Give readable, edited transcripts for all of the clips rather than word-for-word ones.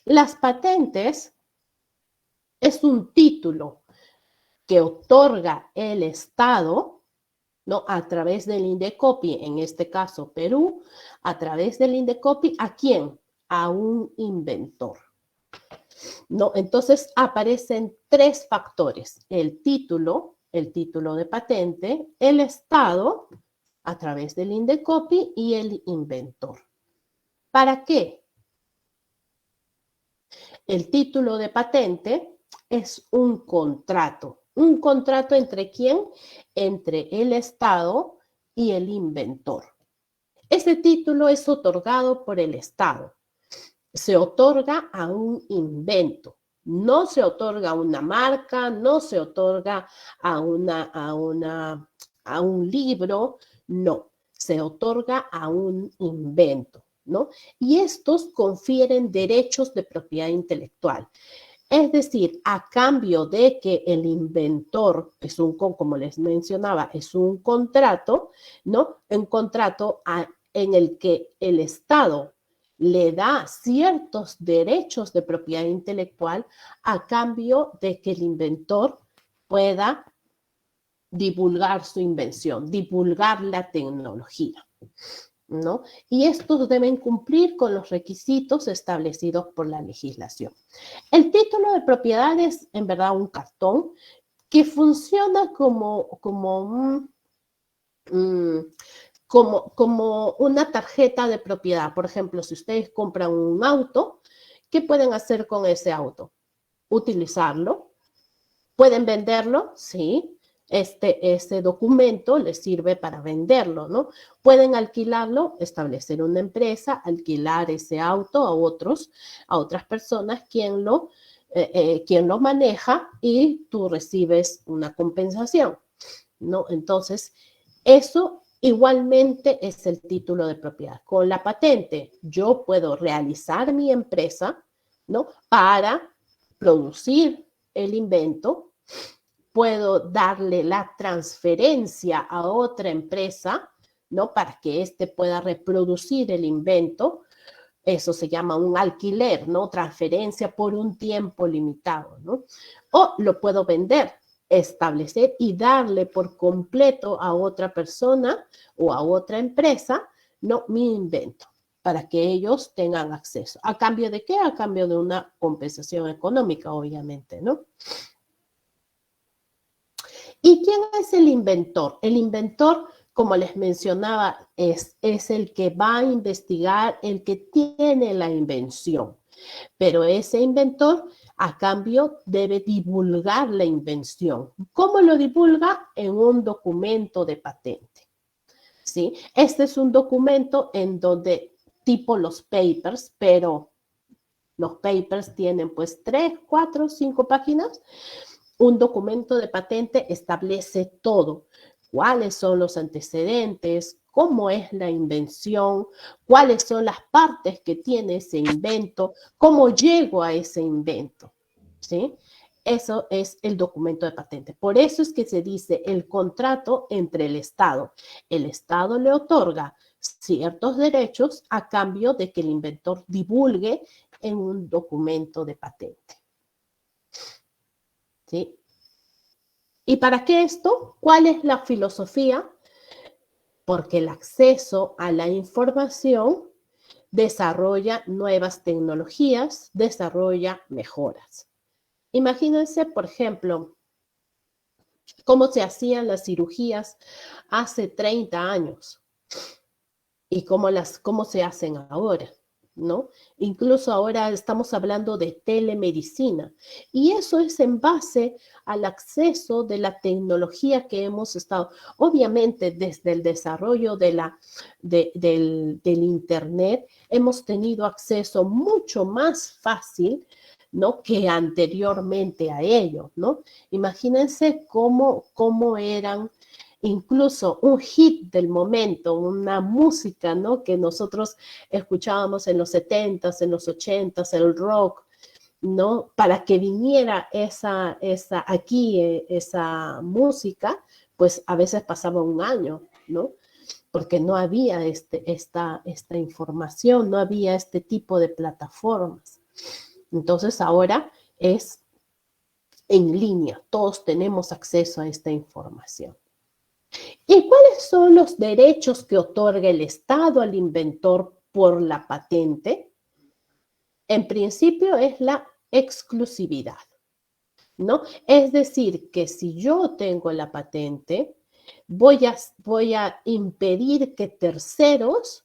Las patentes es un título que otorga el Estado, ¿no? A través del Indecopi, en este caso Perú, a través del Indecopi, ¿a quién? A un inventor, ¿no? Entonces aparecen tres factores: el título de patente, el Estado, a través del Indecopi, y el inventor. ¿Para qué? El título de patente es un contrato. ¿Un contrato entre quién? Entre el Estado y el inventor. Ese título es otorgado por el Estado. Se otorga a un invento. No se otorga a una marca, no se otorga a un libro, no. Se otorga a un invento, ¿no? Y estos confieren derechos de propiedad intelectual. Es decir, a cambio de que el inventor, como les mencionaba, es un contrato, ¿no? Un contrato en el que el Estado le da ciertos derechos de propiedad intelectual a cambio de que el inventor pueda divulgar su invención, divulgar la tecnología, ¿no? Y estos deben cumplir con los requisitos establecidos por la legislación. El título de propiedad es en verdad un cartón que funciona como una tarjeta de propiedad. Por ejemplo, si ustedes compran un auto, ¿qué pueden hacer con ese auto? Utilizarlo. ¿Pueden venderlo? Sí. Este documento les sirve para venderlo, ¿no? Pueden alquilarlo, establecer una empresa, alquilar ese auto a otras personas, quien lo maneja, y tú recibes una compensación, ¿no? Entonces, eso igualmente es el título de propiedad. Con la patente, yo puedo realizar mi empresa, ¿no? Para producir el invento. Puedo darle la transferencia a otra empresa, ¿no? Para que éste pueda reproducir el invento. Eso se llama un alquiler, ¿no? Transferencia por un tiempo limitado, ¿no? O lo puedo vender, establecer y darle por completo a otra persona o a otra empresa, ¿no? Mi invento, para que ellos tengan acceso. ¿A cambio de qué? A cambio de una compensación económica, obviamente, ¿no? ¿Y quién es el inventor? El inventor, como les mencionaba, es el que va a investigar, el que tiene la invención. Pero ese inventor, a cambio, debe divulgar la invención. ¿Cómo lo divulga? En un documento de patente, ¿sí? Este es un documento en donde, tipo los papers, pero los papers tienen pues 3, 4, 5 páginas. Un documento de patente establece todo: cuáles son los antecedentes, cómo es la invención, cuáles son las partes que tiene ese invento, cómo llego a ese invento, ¿sí? Eso es el documento de patente. Por eso es que se dice el contrato entre el Estado. El Estado le otorga ciertos derechos a cambio de que el inventor divulgue en un documento de patente, ¿sí? ¿Y para qué esto? ¿Cuál es la filosofía? Porque el acceso a la información desarrolla nuevas tecnologías, desarrolla mejoras. Imagínense, por ejemplo, cómo se hacían las cirugías hace 30 años y cómo se hacen ahora, ¿no? Incluso ahora estamos hablando de telemedicina, y eso es en base al acceso de la tecnología que hemos estado, obviamente desde el desarrollo del Internet, hemos tenido acceso mucho más fácil, ¿no? Que anteriormente a ello, ¿no? Imagínense cómo eran incluso un hit del momento, una música, ¿no? Que nosotros escuchábamos en los 70s, en los 80s, el rock, ¿no? Para que viniera esa música, pues a veces pasaba un año, ¿no? Porque no había esta información, no había este tipo de plataformas. Entonces ahora es en línea, todos tenemos acceso a esta información. ¿Y cuáles son los derechos que otorga el Estado al inventor por la patente? En principio es la exclusividad, ¿no? Es decir, que si yo tengo la patente, voy a impedir que terceros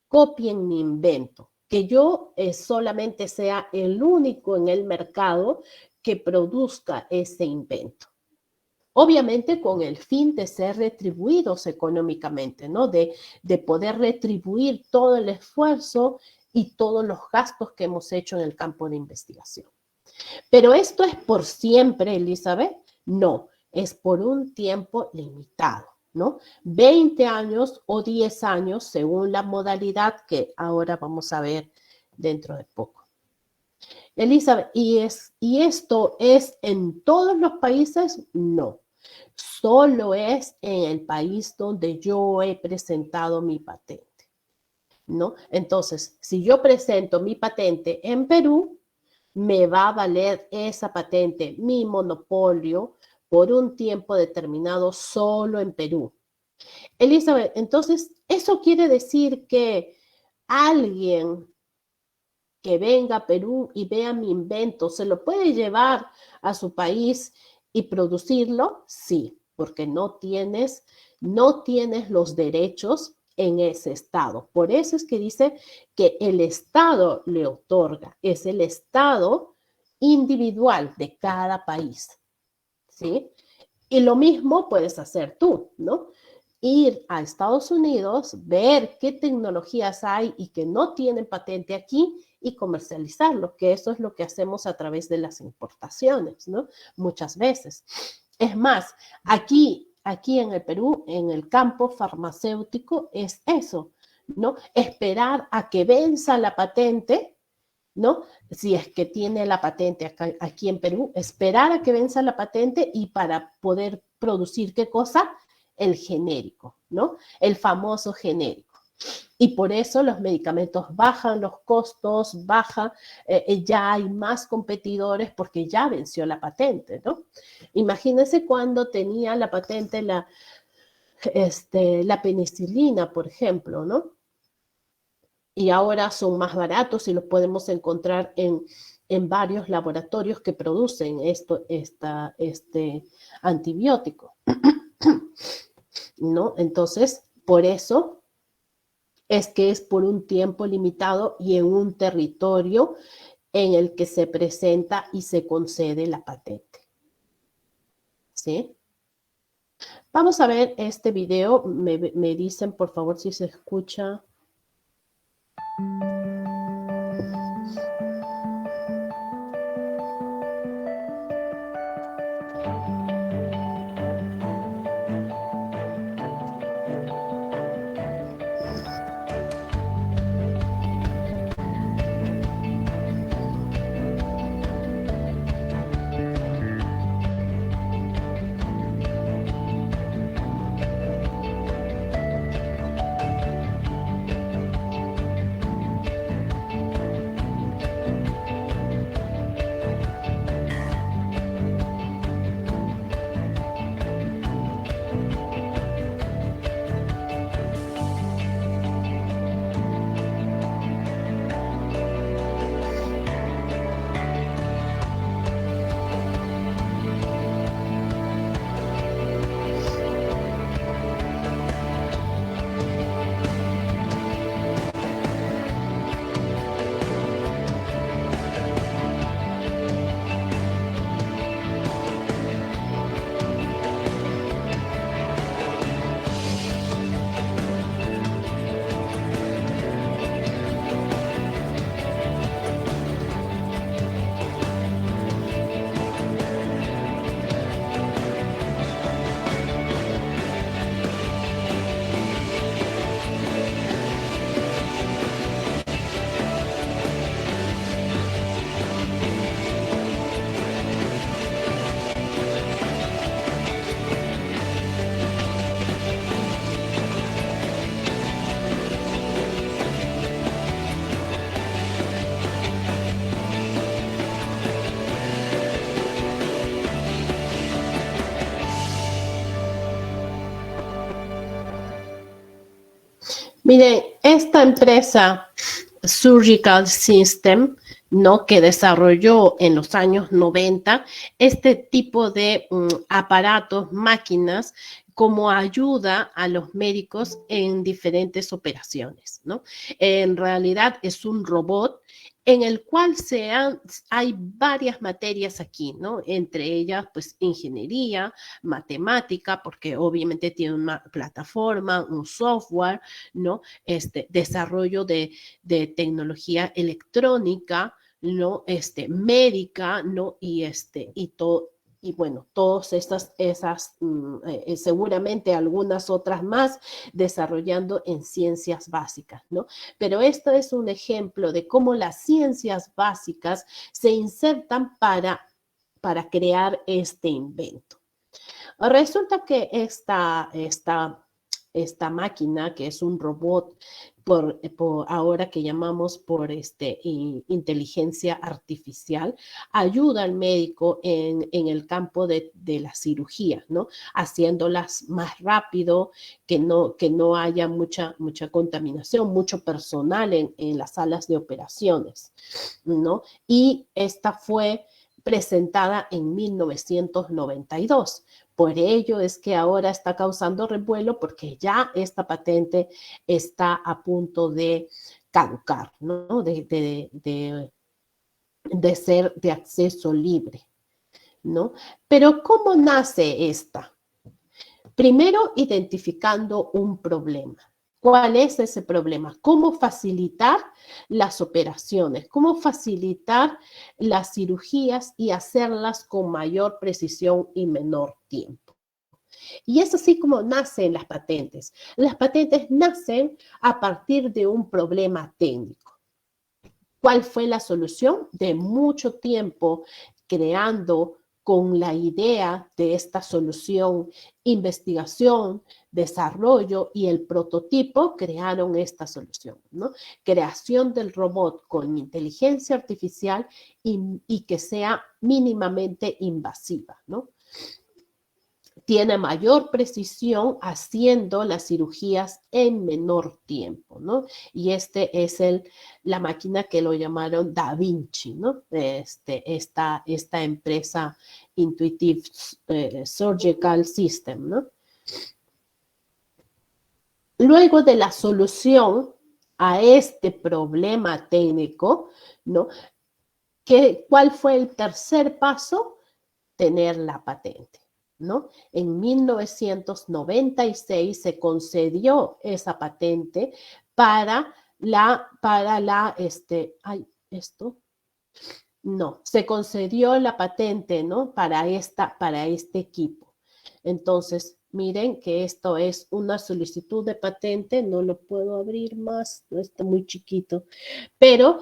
copien mi invento, que yo solamente sea el único en el mercado que produzca ese invento. Obviamente con el fin de ser retribuidos económicamente, ¿no? De poder retribuir todo el esfuerzo y todos los gastos que hemos hecho en el campo de investigación. Pero esto es por siempre, Elizabeth. No, es por un tiempo limitado, ¿no? 20 años o 10 años según la modalidad que ahora vamos a ver dentro de poco. Elizabeth, ¿y esto es en todos los países? No, solo es en el país donde yo he presentado mi patente, ¿no? Entonces, si yo presento mi patente en Perú, me va a valer esa patente, mi monopolio, por un tiempo determinado solo en Perú. Elizabeth, entonces, ¿eso quiere decir que alguien que venga a Perú y vea mi invento se lo puede llevar a su país y producirlo? Sí, porque no tienes los derechos en ese estado. Por eso es que dice que el estado le otorga, es el estado individual de cada país, ¿sí? Y lo mismo puedes hacer tú, ¿no? Ir a Estados Unidos, ver qué tecnologías hay y que no tienen patente aquí y comercializarlo, que eso es lo que hacemos a través de las importaciones, ¿no? Muchas veces. Es más, aquí en el Perú, en el campo farmacéutico, es eso, ¿no? Esperar a que venza la patente, ¿no? Si es que tiene la patente aquí en Perú, esperar a que venza la patente y para poder producir, ¿qué cosa? El genérico, ¿no? El famoso genérico. Y por eso los medicamentos bajan los costos, ya hay más competidores porque ya venció la patente, ¿no? Imagínense cuando tenía la patente la penicilina, por ejemplo, ¿no? Y ahora son más baratos y los podemos encontrar en varios laboratorios que producen este antibiótico, ¿no? Entonces, por eso es que es por un tiempo limitado y en un territorio en el que se presenta y se concede la patente, ¿sí? Vamos a ver este video, me dicen por favor si se escucha. Miren, esta empresa Surgical System, ¿no? Que desarrolló en los años 90 este tipo de aparatos, máquinas, como ayuda a los médicos en diferentes operaciones, ¿no? En realidad es un robot en el cual hay varias materias aquí, ¿no? Entre ellas, pues, ingeniería, matemática, porque obviamente tiene una plataforma, un software, ¿no? Desarrollo de tecnología electrónica, ¿no? Médica, ¿no? Y todo. Y bueno, todas seguramente algunas otras más, desarrollando en ciencias básicas, ¿no? Pero esto es un ejemplo de cómo las ciencias básicas se insertan para crear este invento. Resulta que esta máquina, que es un robot, por ahora que llamamos por inteligencia artificial, ayuda al médico en el campo de la cirugía, ¿no? Haciéndolas más rápido, que no haya mucha contaminación, mucho personal en las salas de operaciones, ¿no? Y esta fue presentada en 1992. Por ello es que ahora está causando revuelo, porque ya esta patente está a punto de caducar, ¿no? De ser de acceso libre, ¿no? Pero ¿cómo nace esta? Primero, identificando un problema. ¿Cuál es ese problema? ¿Cómo facilitar las operaciones? ¿Cómo facilitar las cirugías y hacerlas con mayor precisión y menor tiempo? Y es así como nacen las patentes. Las patentes nacen a partir de un problema técnico. ¿Cuál fue la solución? De mucho tiempo creando con la idea de esta solución, investigación, desarrollo y el prototipo, crearon esta solución, ¿no? Creación del robot con inteligencia artificial y que sea mínimamente invasiva, ¿no? Tiene mayor precisión haciendo las cirugías en menor tiempo, ¿no? Y es la máquina que lo llamaron Da Vinci, ¿no? Esta empresa Intuitive Surgical System, ¿no? Luego de la solución a este problema técnico, ¿no? ¿Cuál fue el tercer paso? Tener la patente, ¿no? En 1996 se concedió esa patente se concedió la patente, ¿no? Para este equipo. Entonces, miren que esto es una solicitud de patente, no lo puedo abrir más, no está muy chiquito, pero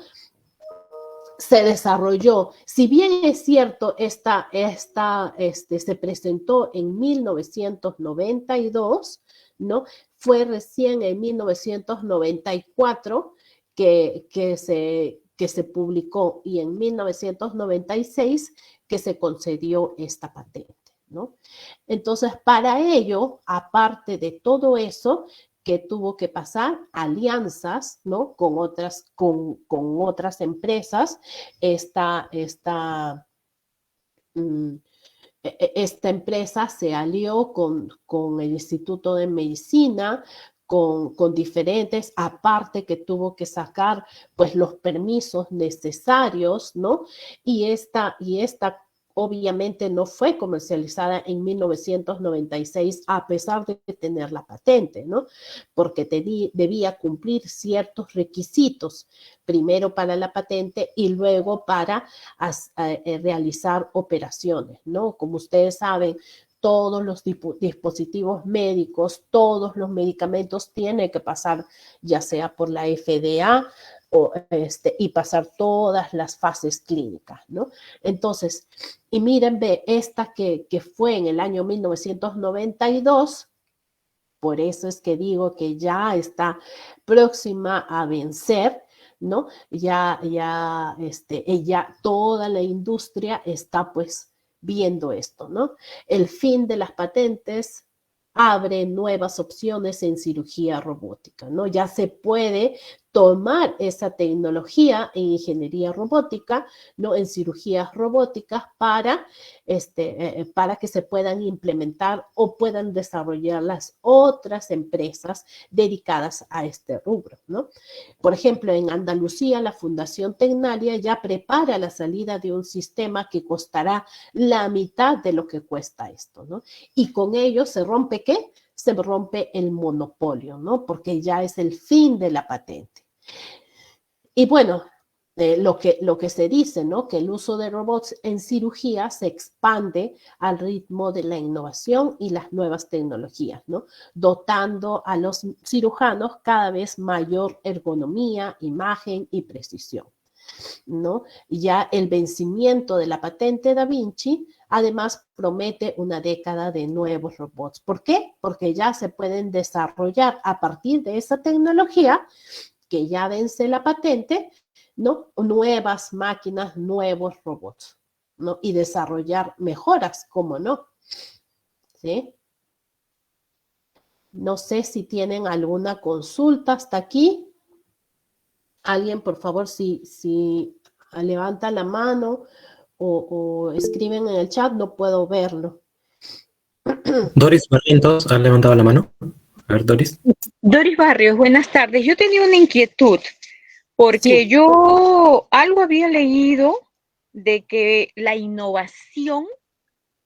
se desarrolló. Si bien es cierto, se presentó en 1992, ¿no? Fue recién en 1994 que se publicó, y en 1996 que se concedió esta patente, ¿no? Entonces, para ello, aparte de todo eso, que tuvo que pasar alianzas, ¿no? Con otras empresas. Esta empresa se alió con el Instituto de Medicina, con diferentes, aparte que tuvo que sacar pues los permisos necesarios, ¿no? Y esta obviamente no fue comercializada en 1996 a pesar de tener la patente, ¿no? Porque debía cumplir ciertos requisitos, primero para la patente y luego para realizar operaciones, ¿no? Como ustedes saben, todos los dispositivos médicos, todos los medicamentos tienen que pasar ya sea por la FDA y pasar todas las fases clínicas, ¿no? Entonces, y miren, ve, esta que fue en el año 1992, por eso es que digo que ya está próxima a vencer, ¿no? Ella, toda la industria está pues viendo esto, ¿no? El fin de las patentes abre nuevas opciones en cirugía robótica, ¿no? Ya se puede tomar esa tecnología en ingeniería robótica, ¿no? En cirugías robóticas para que se puedan implementar o puedan desarrollar las otras empresas dedicadas a este rubro, ¿no? Por ejemplo, en Andalucía, la Fundación Tecnalia ya prepara la salida de un sistema que costará la mitad de lo que cuesta esto, ¿no? Y con ello se rompe, ¿qué? Se rompe el monopolio, ¿no? Porque ya es el fin de la patente. Y bueno, lo que se dice, ¿no? Que el uso de robots en cirugía se expande al ritmo de la innovación y las nuevas tecnologías, ¿no? Dotando a los cirujanos cada vez mayor ergonomía, imagen y precisión, ¿no? Ya el vencimiento de la patente Da Vinci además promete una década de nuevos robots. ¿Por qué? Porque ya se pueden desarrollar a partir de esa tecnología que ya vence la patente, ¿no? Nuevas máquinas, nuevos robots, ¿no? Y desarrollar mejoras, ¿cómo no? ¿Sí? No sé si tienen alguna consulta hasta aquí. Alguien, por favor, si levanta la mano o escriben en el chat, no puedo verlo. Doris Barrientos ha levantado la mano. A ver, Doris. Doris Barrios, buenas tardes. Yo tenía una inquietud porque Sí, yo algo había leído de que la innovación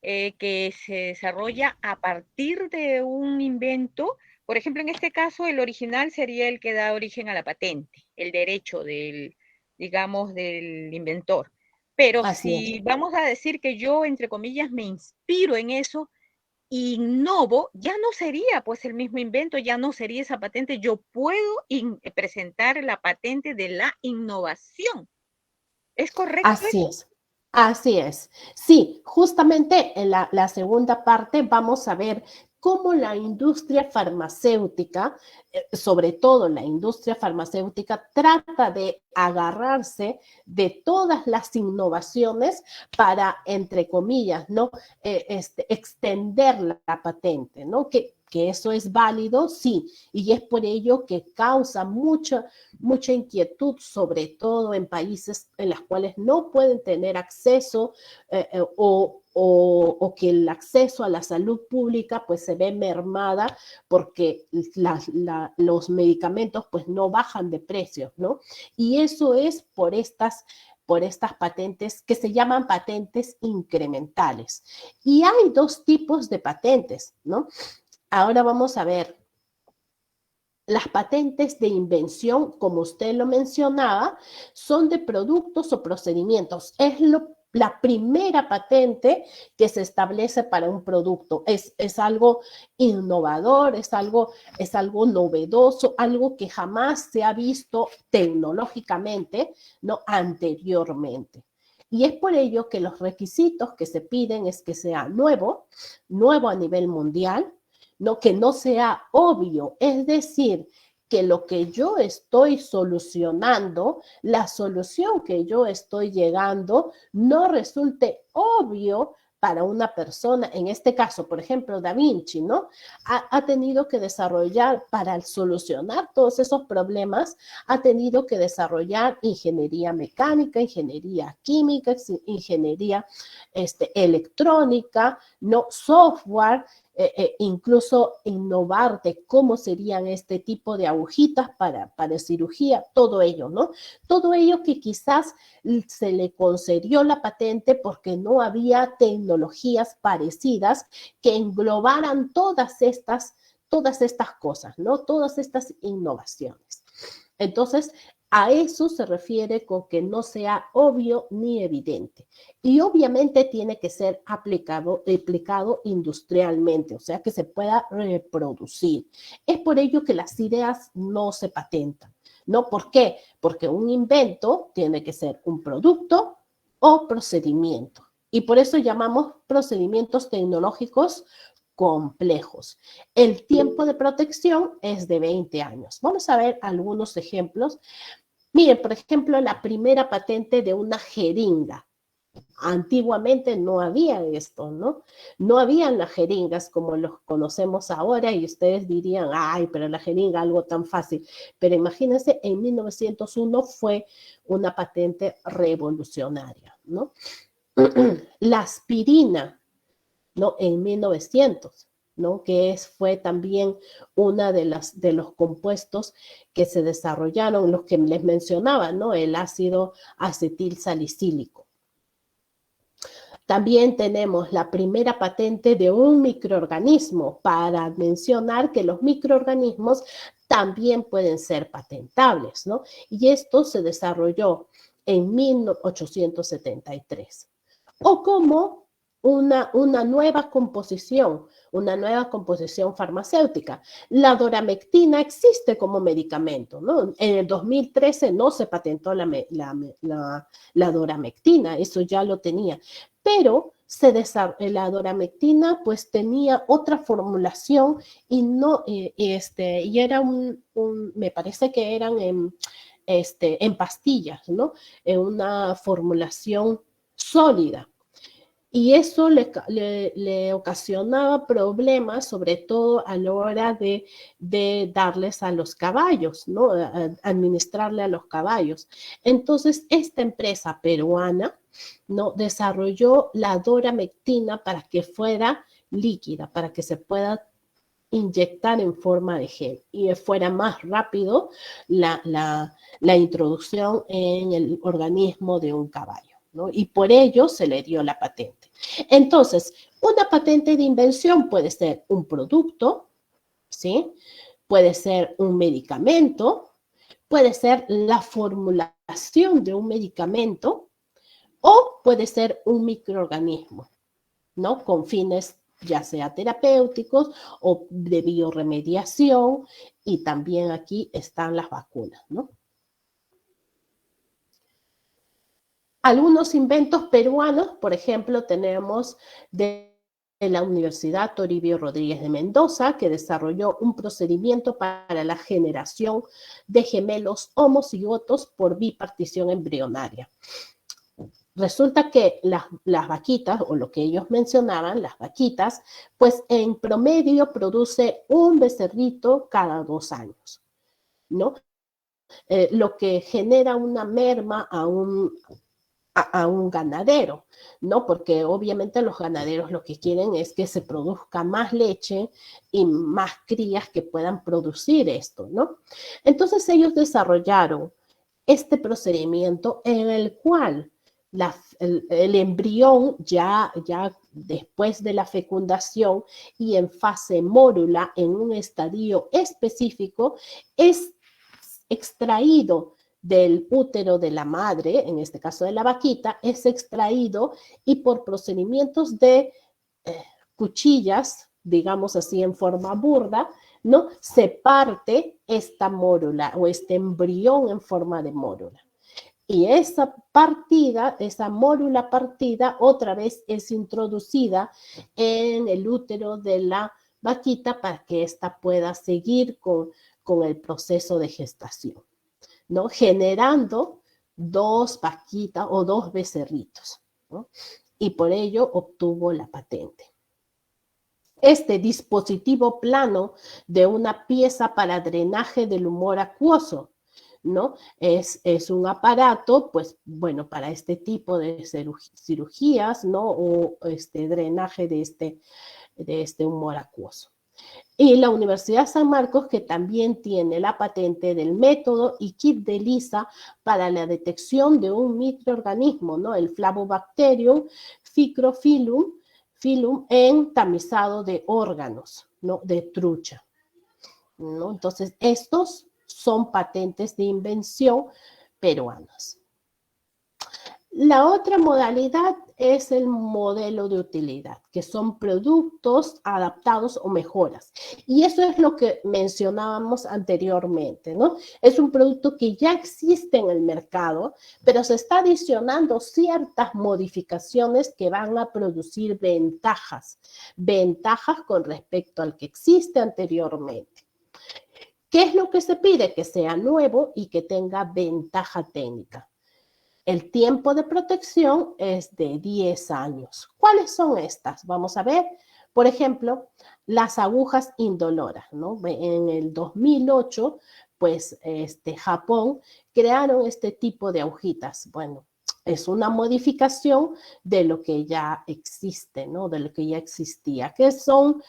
que se desarrolla a partir de un invento, por ejemplo, en este caso el original sería el que da origen a la patente, el derecho del, digamos, del inventor. Pero así es. si vamos a decir que yo, entre comillas, me inspiro en eso, innovo, ya no sería pues el mismo invento, ya no sería esa patente, yo puedo presentar la patente de la innovación. ¿Es correcto Así eso? es. Así es. Sí, justamente en la segunda parte vamos a ver cómo la industria farmacéutica, sobre todo la industria farmacéutica, trata de agarrarse de todas las innovaciones para, entre comillas, ¿no? Extender la patente, ¿no? Que eso es válido, sí, y es por ello que causa mucha inquietud, sobre todo en países en los cuales no pueden tener acceso o que el acceso a la salud pública pues se ve mermada porque los medicamentos pues no bajan de precios, ¿no? Y eso es por estas patentes que se llaman patentes incrementales. Y hay dos tipos de patentes, ¿no? Ahora vamos a ver las patentes de invención, como usted lo mencionaba, son de productos o procedimientos. La primera patente que se establece para un producto. Es algo innovador, es algo novedoso, algo que jamás se ha visto tecnológicamente, ¿no? Anteriormente. Y es por ello que los requisitos que se piden es que sea nuevo a nivel mundial, ¿no? Que no sea obvio, es decir, que lo que yo estoy solucionando, la solución que yo estoy llegando, no resulte obvio para una persona, en este caso, por ejemplo, Da Vinci, ¿no? Ha tenido que desarrollar, para solucionar todos esos problemas, ha tenido que desarrollar ingeniería mecánica, ingeniería química, ingeniería electrónica, no software, incluso innovar de cómo serían este tipo de agujitas para cirugía, todo ello, ¿no? Todo ello que quizás se le concedió la patente porque no había tecnologías parecidas que englobaran todas estas cosas, ¿no? Todas estas innovaciones. Entonces, a eso se refiere con que no sea obvio ni evidente. Y obviamente tiene que ser aplicado industrialmente, o sea, que se pueda reproducir. Es por ello que las ideas no se patentan. ¿No? ¿Por qué? Porque un invento tiene que ser un producto o procedimiento. Y por eso llamamos procedimientos tecnológicos complejos. El tiempo de protección es de 20 años. Vamos a ver algunos ejemplos. Miren, por ejemplo, la primera patente de una jeringa. Antiguamente no había esto, ¿no? No habían las jeringas como los conocemos ahora y ustedes dirían, ay, pero la jeringa, algo tan fácil. Pero imagínense, en 1901 fue una patente revolucionaria, ¿no? La aspirina, ¿no? En 1900, ¿no? Fue también una de los compuestos que se desarrollaron, los que les mencionaba, ¿no? El ácido acetil salicílico. También tenemos la primera patente de un microorganismo para mencionar que los microorganismos también pueden ser patentables, ¿no? Y esto se desarrolló en 1873. O como una nueva composición farmacéutica. La doramectina existe como medicamento, ¿no? En el 2013 no se patentó la doramectina, eso ya lo tenía, pero la doramectina pues tenía otra formulación y no, y era me parece que eran en pastillas, ¿no? En una formulación sólida. Y eso le ocasionaba problemas, sobre todo a la hora de darles a los caballos, ¿no? Administrarle a los caballos. Entonces, esta empresa peruana, ¿no? Desarrolló la doramectina para que fuera líquida, para que se pueda inyectar en forma de gel y fuera más rápido la introducción en el organismo de un caballo, ¿no? Y por ello se le dio la patente. Entonces, una patente de invención puede ser un producto, ¿sí? Puede ser un medicamento, puede ser la formulación de un medicamento o puede ser un microorganismo, ¿no? Con fines ya sea terapéuticos o de bioremediación, y también aquí están las vacunas, ¿no? Algunos inventos peruanos, por ejemplo, tenemos de la Universidad Toribio Rodríguez de Mendoza, que desarrolló un procedimiento para la generación de gemelos homocigotos por bipartición embrionaria. Resulta que las vaquitas, o lo que ellos mencionaban, las vaquitas, pues en promedio produce un becerrito cada 2 años, ¿no? Lo que genera una merma a un ganadero, ¿no? Porque obviamente los ganaderos lo que quieren es que se produzca más leche y más crías que puedan producir esto, ¿no? Entonces ellos desarrollaron este procedimiento en el cual el embrión ya después de la fecundación y en fase mórula, en un estadio específico, es extraído del útero de la madre, en este caso de la vaquita, es extraído y por procedimientos de cuchillas, digamos así en forma burda, ¿no? Se parte esta mórula o este embrión en forma de mórula. Y esa partida, esa mórula partida, otra vez es introducida en el útero de la vaquita para que ésta pueda seguir con el proceso de gestación, ¿no? Generando 2 vaquitas o 2 becerritos, ¿no? Y por ello obtuvo la patente. Este dispositivo plano de una pieza para drenaje del humor acuoso, ¿no? Es un aparato, pues, bueno, para este tipo de cirugías, ¿no? O drenaje de este humor acuoso. Y la Universidad San Marcos, que también tiene la patente del método y kit de ELISA para la detección de un microorganismo, ¿no? El Flavobacterium ficrophyllum en tamizado de órganos, ¿no? De trucha, ¿no? Entonces, estos son patentes de invención peruanas. La otra modalidad es el modelo de utilidad, que son productos adaptados o mejoras. Y eso es lo que mencionábamos anteriormente, ¿no? Es un producto que ya existe en el mercado, pero se está adicionando ciertas modificaciones que van a producir ventajas con respecto al que existe anteriormente. ¿Qué es lo que se pide? Que sea nuevo y que tenga ventaja técnica. El tiempo de protección es de 10 años. ¿Cuáles son estas? Vamos a ver. Por ejemplo, las agujas indoloras, ¿no? En el 2008, pues Japón crearon este tipo de agujitas. Bueno, es una modificación de lo que ya existe, ¿no? De lo que ya existía, que son,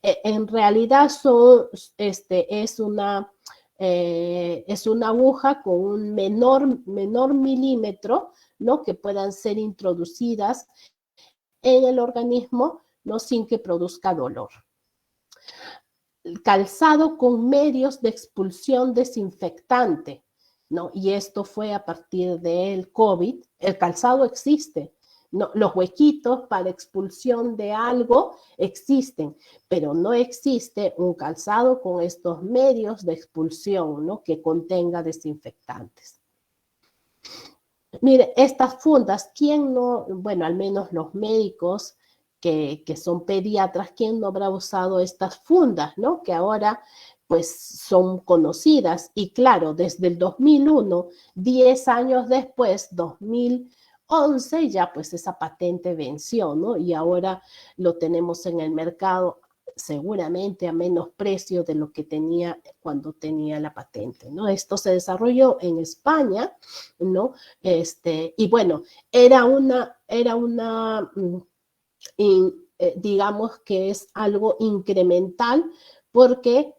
en realidad son, es una aguja con un menor milímetro, ¿no? Que puedan ser introducidas en el organismo, ¿no? Sin que produzca dolor. Calzado con medios de expulsión desinfectante, ¿no? Y esto fue a partir del COVID. El calzado existe, ¿no? Los huequitos para expulsión de algo existen, pero no existe un calzado con estos medios de expulsión, ¿no? Que contenga desinfectantes. Mire, estas fundas, ¿quién no? Bueno, al menos los médicos que son pediatras, ¿quién no habrá usado estas fundas, ¿no? Que ahora pues son conocidas. Y claro, desde el 2001, 10 años después, 2011, ya pues esa patente venció, ¿no? Y ahora lo tenemos en el mercado seguramente a menos precio de lo que tenía cuando tenía la patente, ¿no? Esto se desarrolló en España, ¿no? Y bueno, era una digamos que es algo incremental porque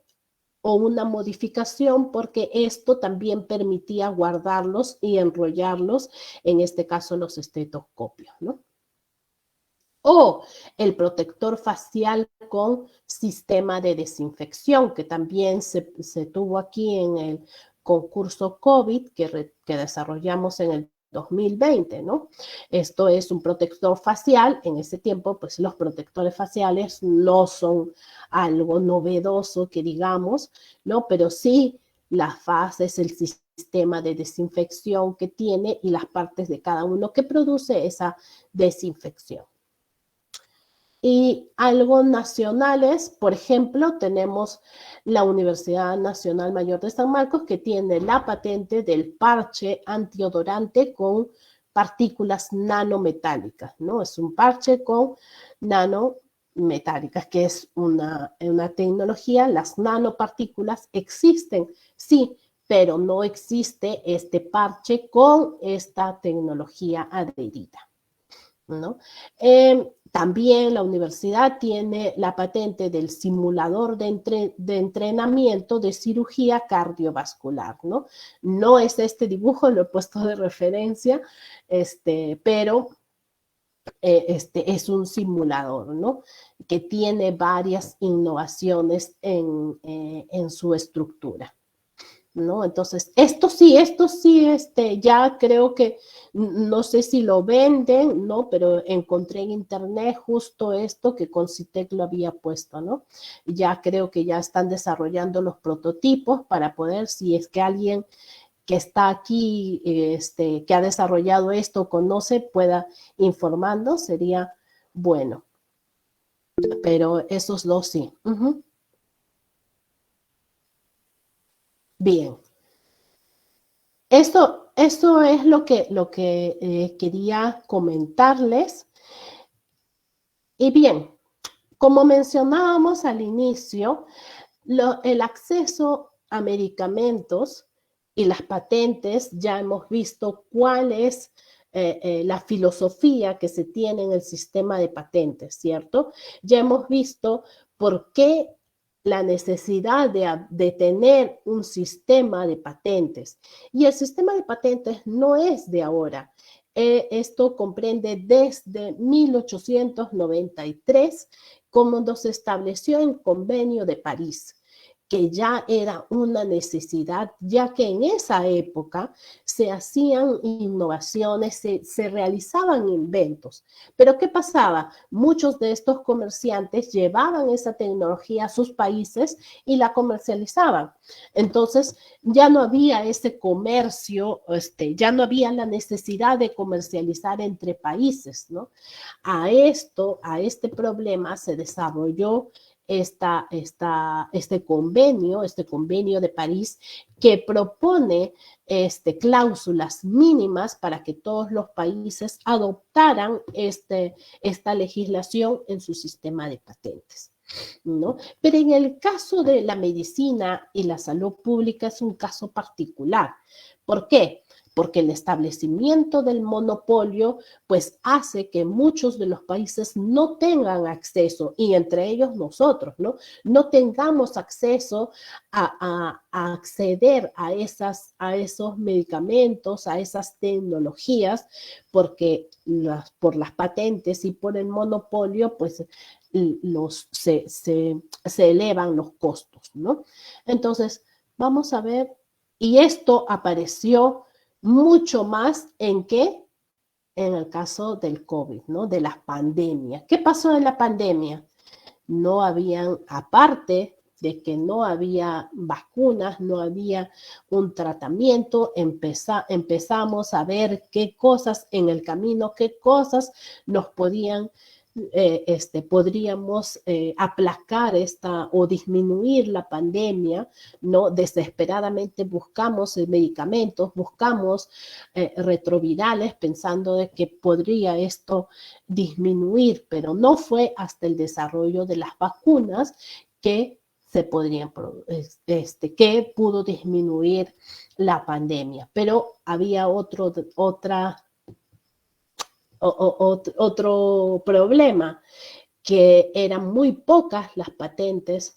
o una modificación porque esto también permitía guardarlos y enrollarlos, en este caso los estetoscopios, ¿no? O el protector facial con sistema de desinfección, que también se tuvo aquí en el concurso COVID que desarrollamos en el 2020, ¿no? Esto es un protector facial. En ese tiempo, pues los protectores faciales no son algo novedoso que digamos, ¿no? Pero sí la faz es el sistema de desinfección que tiene y las partes de cada uno que produce esa desinfección. Y algo nacionales, por ejemplo, tenemos la Universidad Nacional Mayor de San Marcos que tiene la patente del parche antiodorante con partículas nanometálicas, ¿no? Es un parche con nanometálicas, que es una tecnología. Las nanopartículas existen, sí, pero no existe este parche con esta tecnología adherida, ¿no? También la universidad tiene la patente del simulador de entrenamiento de cirugía cardiovascular, ¿no? No es este dibujo, lo he puesto de referencia, pero es un simulador, ¿no? Que tiene varias innovaciones en su estructura, ¿no? Entonces, esto sí, ya creo que, no sé si lo venden, ¿no? Pero encontré en internet justo esto que Concitec lo había puesto, ¿no? Ya creo que ya están desarrollando los prototipos para poder, si es que alguien que está aquí, que ha desarrollado esto, conoce, pueda informarnos, sería bueno. Pero esos dos sí. Bien. Eso es lo que quería comentarles. Y bien, como mencionábamos al inicio, el acceso a medicamentos y las patentes, ya hemos visto cuál es la filosofía que se tiene en el sistema de patentes, ¿cierto? Ya hemos visto por qué la necesidad de tener un sistema de patentes. Y el sistema de patentes no es de ahora. Esto comprende desde 1893, como se estableció en el Convenio de París, que ya era una necesidad, ya que en esa época se hacían innovaciones, se realizaban inventos. Pero ¿qué pasaba? Muchos de estos comerciantes llevaban esa tecnología a sus países y la comercializaban. Entonces, ya no había ese comercio, ya no había la necesidad de comercializar entre países, ¿no? A este problema se desarrolló este convenio de París que propone cláusulas mínimas para que todos los países adoptaran esta legislación en su sistema de patentes, ¿no? Pero en el caso de la medicina y la salud pública es un caso particular. ¿Por qué? Porque el establecimiento del monopolio pues hace que muchos de los países no tengan acceso, y entre ellos nosotros, no tengamos acceso a acceder a esos medicamentos, a esas tecnologías, porque por las patentes y por el monopolio pues se elevan los costos, ¿no? Entonces, vamos a ver, y esto apareció mucho más en el caso del COVID, ¿no? De la pandemia. ¿Qué pasó en la pandemia? No habían, aparte de que no había vacunas, no había un tratamiento, empezamos a ver qué cosas en el camino, qué cosas nos podríamos aplacar o disminuir la pandemia, ¿no? Desesperadamente buscamos medicamentos, buscamos retrovirales pensando de que podría esto disminuir, pero no fue hasta el desarrollo de las vacunas que que pudo disminuir la pandemia. Pero había otro problema, que eran muy pocas las patentes,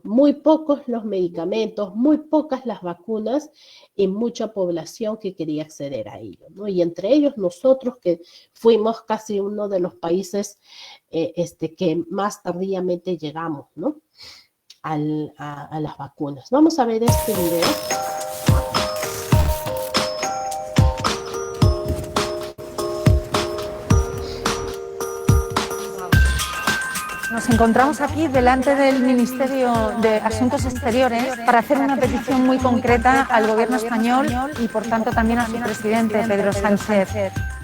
muy pocos los medicamentos, muy pocas las vacunas y mucha población que quería acceder a ello, ¿no? Y entre ellos nosotros, que fuimos casi uno de los países que más tardíamente llegamos, ¿no? a las vacunas. Vamos a ver este video. Nos encontramos aquí delante del Ministerio de Asuntos Exteriores para hacer una petición muy concreta al Gobierno español y, por tanto, también a su presidente, Pedro Sánchez.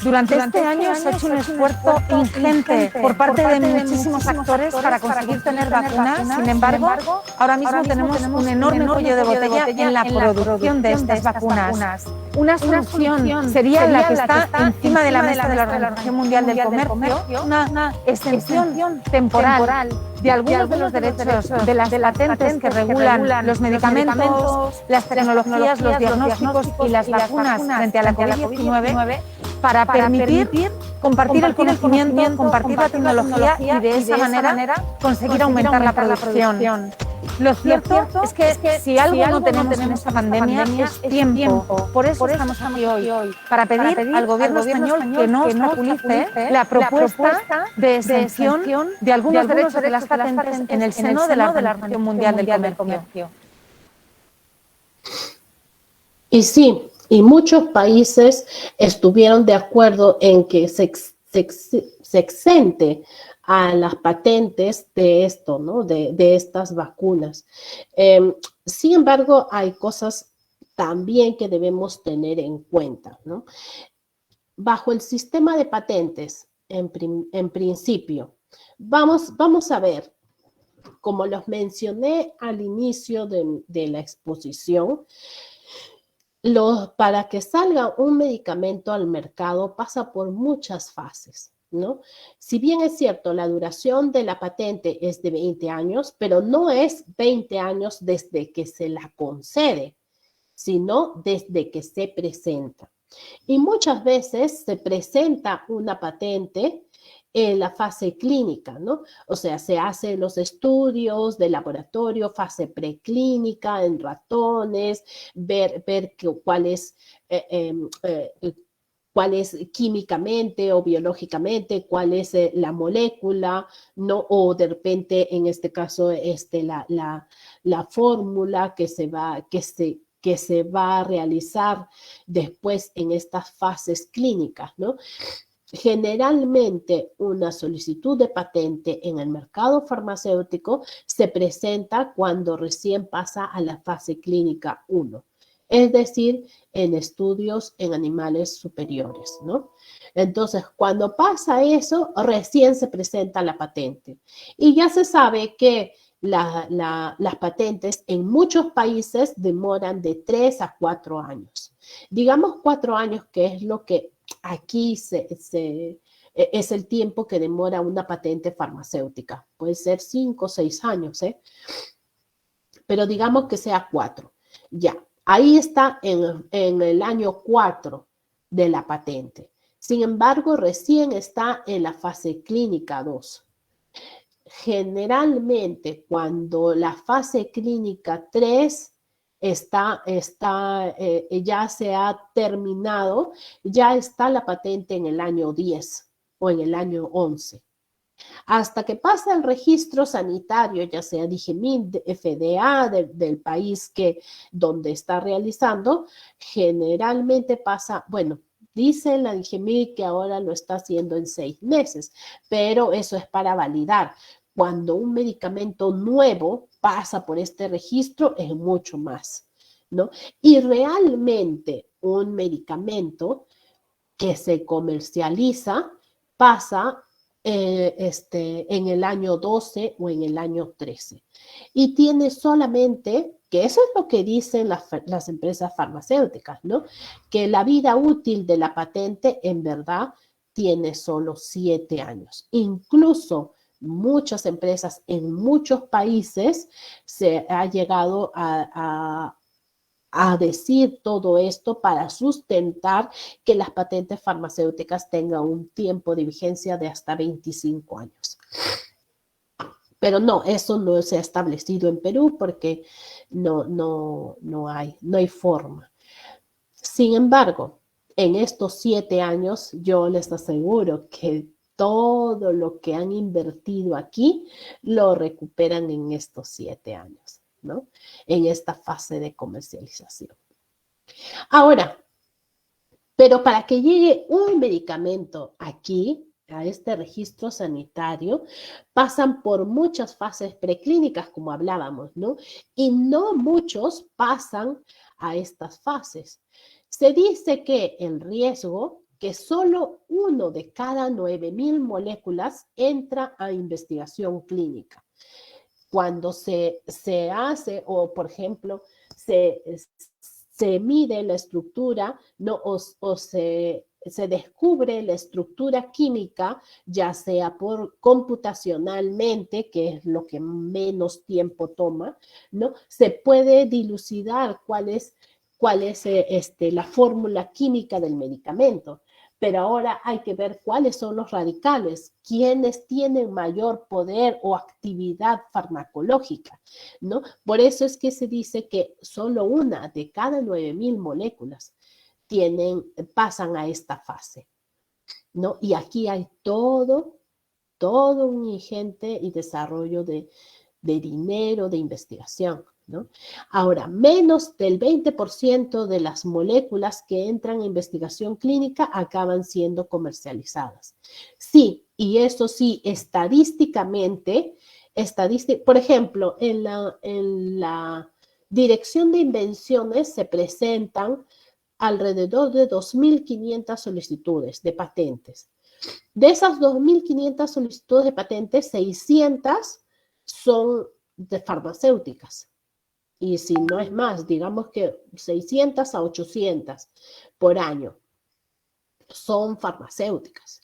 Durante este año se ha hecho un esfuerzo ingente por parte de muchísimos actores para conseguir tener vacunas. Sin embargo, ahora mismo tenemos un enorme cuello de botella en la producción de estas vacunas. Una solución sería la que está encima de la mesa de la Organización Mundial del Comercio, una extensión temporal de algunos de los derechos de las patentes que regulan los medicamentos, las tecnologías, los diagnósticos y las vacunas frente a la COVID-19 para permitir compartir el conocimiento, compartir la tecnología y de esa manera conseguir aumentar la producción. Lo cierto es que si algo no tenemos en esta pandemia es tiempo. Por eso estamos aquí hoy, para pedir al Gobierno español que no obstaculice la propuesta de exención de algunos derechos de las patentes en el seno de la Organización Mundial del Comercio. Y sí, y muchos países estuvieron de acuerdo en que se exente a las patentes de esto, ¿no? De estas vacunas. Sin embargo, hay cosas también que debemos tener en cuenta, ¿no? Bajo el sistema de patentes, en principio, vamos a ver, como los mencioné al inicio de la exposición, para que salga un medicamento al mercado pasa por muchas fases, ¿no? Si bien es cierto, la duración de la patente es de 20 años, pero no es 20 años desde que se la concede, sino desde que se presenta. Y muchas veces se presenta una patente en la fase clínica, ¿no? O sea, se hacen los estudios de laboratorio, fase preclínica en ratones, ver cuál es químicamente o biológicamente, cuál es la molécula, ¿no? O de repente, en este caso, la fórmula que se va a realizar después en estas fases clínicas, ¿no? Generalmente, una solicitud de patente en el mercado farmacéutico se presenta cuando recién pasa a la fase clínica 1. es decir, en estudios en animales superiores, ¿no? Entonces, cuando pasa eso, recién se presenta la patente. Y ya se sabe que las patentes en muchos países demoran de 3 a 4 años. Digamos 4 años, que es lo que aquí es el tiempo que demora una patente farmacéutica. Puede ser 5 o 6 años, ¿eh? Pero digamos que sea 4. Ya, ahí está en el año 4 de la patente. Sin embargo, recién está en la fase clínica 2. Generalmente, cuando la fase clínica 3 ya se ha terminado, ya está la patente en el año 10 o en el año 11. Hasta que pasa el registro sanitario, ya sea DIGEMIT, FDA del país donde está realizando, generalmente pasa, bueno, dice la DIGEMIT que ahora lo está haciendo en 6 meses, pero eso es para validar. Cuando un medicamento nuevo pasa por este registro, es mucho más, ¿no? Y realmente un medicamento que se comercializa pasa en el año 12 o en el año 13. Y tiene solamente, que eso es lo que dicen las empresas farmacéuticas, ¿no? Que la vida útil de la patente en verdad tiene solo 7 años. Incluso muchas empresas en muchos países se ha llegado a decir todo esto para sustentar que las patentes farmacéuticas tengan un tiempo de vigencia de hasta 25 años. Pero no, eso no se ha establecido en Perú porque no hay forma. Sin embargo, en estos 7 años, yo les aseguro que todo lo que han invertido aquí lo recuperan en estos 7 años, ¿no? En esta fase de comercialización. Ahora, pero para que llegue un medicamento aquí, a este registro sanitario, pasan por muchas fases preclínicas, como hablábamos, ¿no? Y no muchos pasan a estas fases. Se dice que el riesgo, que solo 1 de cada 9.000 moléculas entra a investigación clínica. Cuando se hace, o por ejemplo, se mide la estructura, ¿no? o se descubre la estructura química, ya sea computacionalmente, que es lo que menos tiempo toma, ¿no? Se puede dilucidar cuál es la fórmula química del medicamento. Pero ahora hay que ver cuáles son los radicales, quiénes tienen mayor poder o actividad farmacológica, ¿no? Por eso es que se dice que solo 1 de cada 9.000 moléculas pasan a esta fase, ¿no? Y aquí hay todo un ingente y desarrollo de dinero, de investigación, ¿no? Ahora, menos del 20% de las moléculas que entran en investigación clínica acaban siendo comercializadas. Sí, y eso sí, estadísticamente, por ejemplo, en la Dirección de Invenciones se presentan alrededor de 2.500 solicitudes de patentes. De esas 2.500 solicitudes de patentes, 600 son de farmacéuticas. Y si no es más, digamos que 600 a 800 por año son farmacéuticas.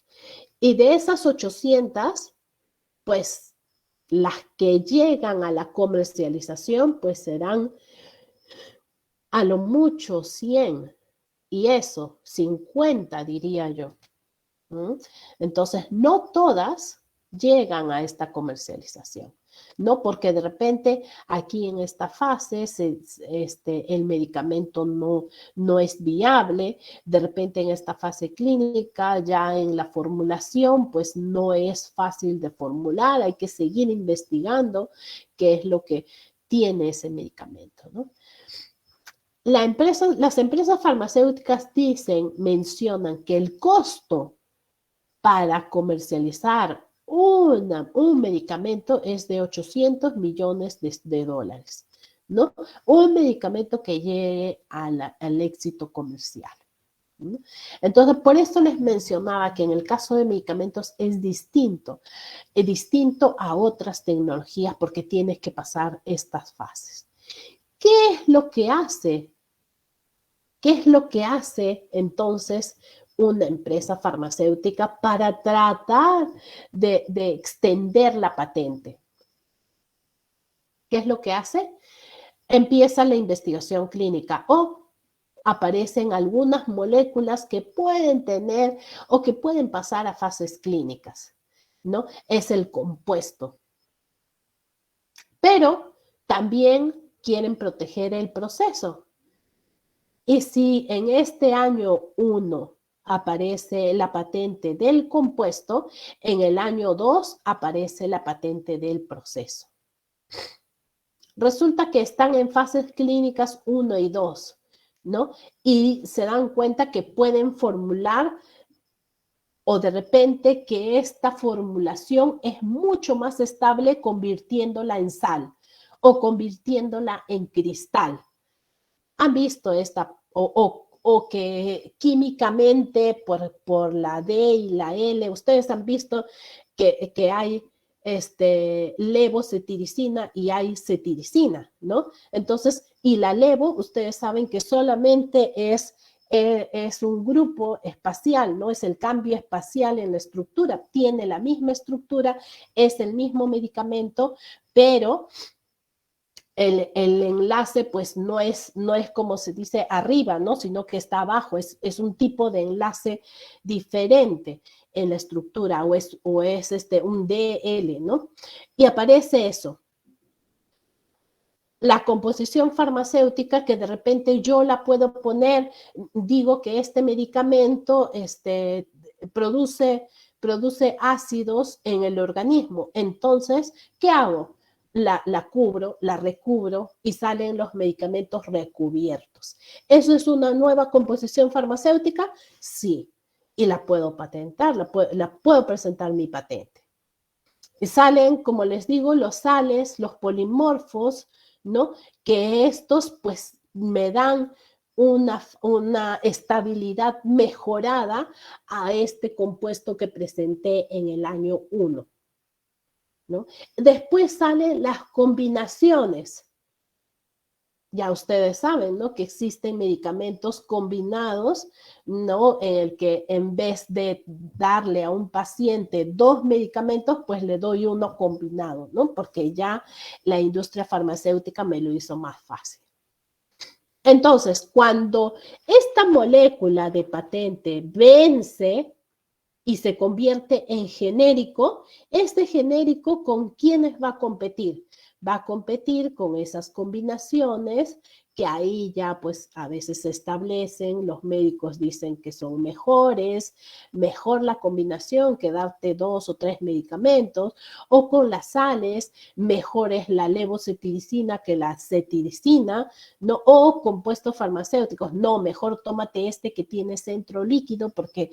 Y de esas 800, pues las que llegan a la comercialización, pues serán a lo mucho 100. Y eso, 50 diría yo. Entonces, no todas llegan a esta comercialización, ¿no? Porque de repente aquí en esta fase el medicamento no es viable, de repente en esta fase clínica, ya en la formulación, pues no es fácil de formular, hay que seguir investigando qué es lo que tiene ese medicamento, ¿no? Las empresas farmacéuticas mencionan que el costo para comercializar un medicamento es de 800 millones de dólares, ¿no? Un medicamento que llegue al éxito comercial. ¿No? Entonces, por eso les mencionaba que en el caso de medicamentos es distinto a otras tecnologías porque tienes que pasar estas fases. ¿Qué es lo que hace? ¿Qué es lo que hace entonces una empresa farmacéutica para tratar de extender la patente? ¿Qué es lo que hace? Empieza la investigación clínica o aparecen algunas moléculas que pueden tener o que pueden pasar a fases clínicas, ¿no? Es el compuesto. Pero también quieren proteger el proceso. Y si en este año 1 aparece la patente del compuesto, en el año 2 aparece la patente del proceso. Resulta que están en fases clínicas 1 y 2, ¿no? Y se dan cuenta que pueden formular o de repente que esta formulación es mucho más estable convirtiéndola en sal o convirtiéndola en cristal. ¿Han visto esta? O que químicamente por la D y la L, ustedes han visto que hay levocetiricina y hay cetiricina, ¿no? Entonces, y la levo, ustedes saben que solamente es un grupo espacial, ¿no? Es el cambio espacial en la estructura, tiene la misma estructura, es el mismo medicamento, pero el enlace pues no es como se dice arriba, ¿no? Sino que está abajo, es un tipo de enlace diferente en la estructura o es un DL, ¿no? Y aparece eso. La composición farmacéutica que de repente yo la puedo poner, digo que este medicamento produce ácidos en el organismo. Entonces, ¿qué hago? La cubro, la recubro y salen los medicamentos recubiertos. ¿Eso es una nueva composición farmacéutica? Sí. Y la puedo patentar, la puedo presentar mi patente. Y salen, como les digo, los sales, los polimorfos, ¿no? Que estos pues me dan una estabilidad mejorada a este compuesto que presenté en el año 1, ¿no? Después salen las combinaciones. Ya ustedes saben, ¿no? Que existen medicamentos combinados, ¿no? En el que en vez de darle a un paciente 2 medicamentos, pues le doy uno combinado, ¿no? Porque ya la industria farmacéutica me lo hizo más fácil. Entonces, cuando esta molécula de patente vence y se convierte en genérico, este genérico, ¿con quiénes va a competir? Va a competir con esas combinaciones que ahí ya pues a veces se establecen, los médicos dicen que son mejores, mejor la combinación que darte 2 o 3 medicamentos, o con las sales, mejor es la levocetiricina que la cetiricina, ¿no? O compuestos farmacéuticos, no, mejor tómate este que tiene centro líquido porque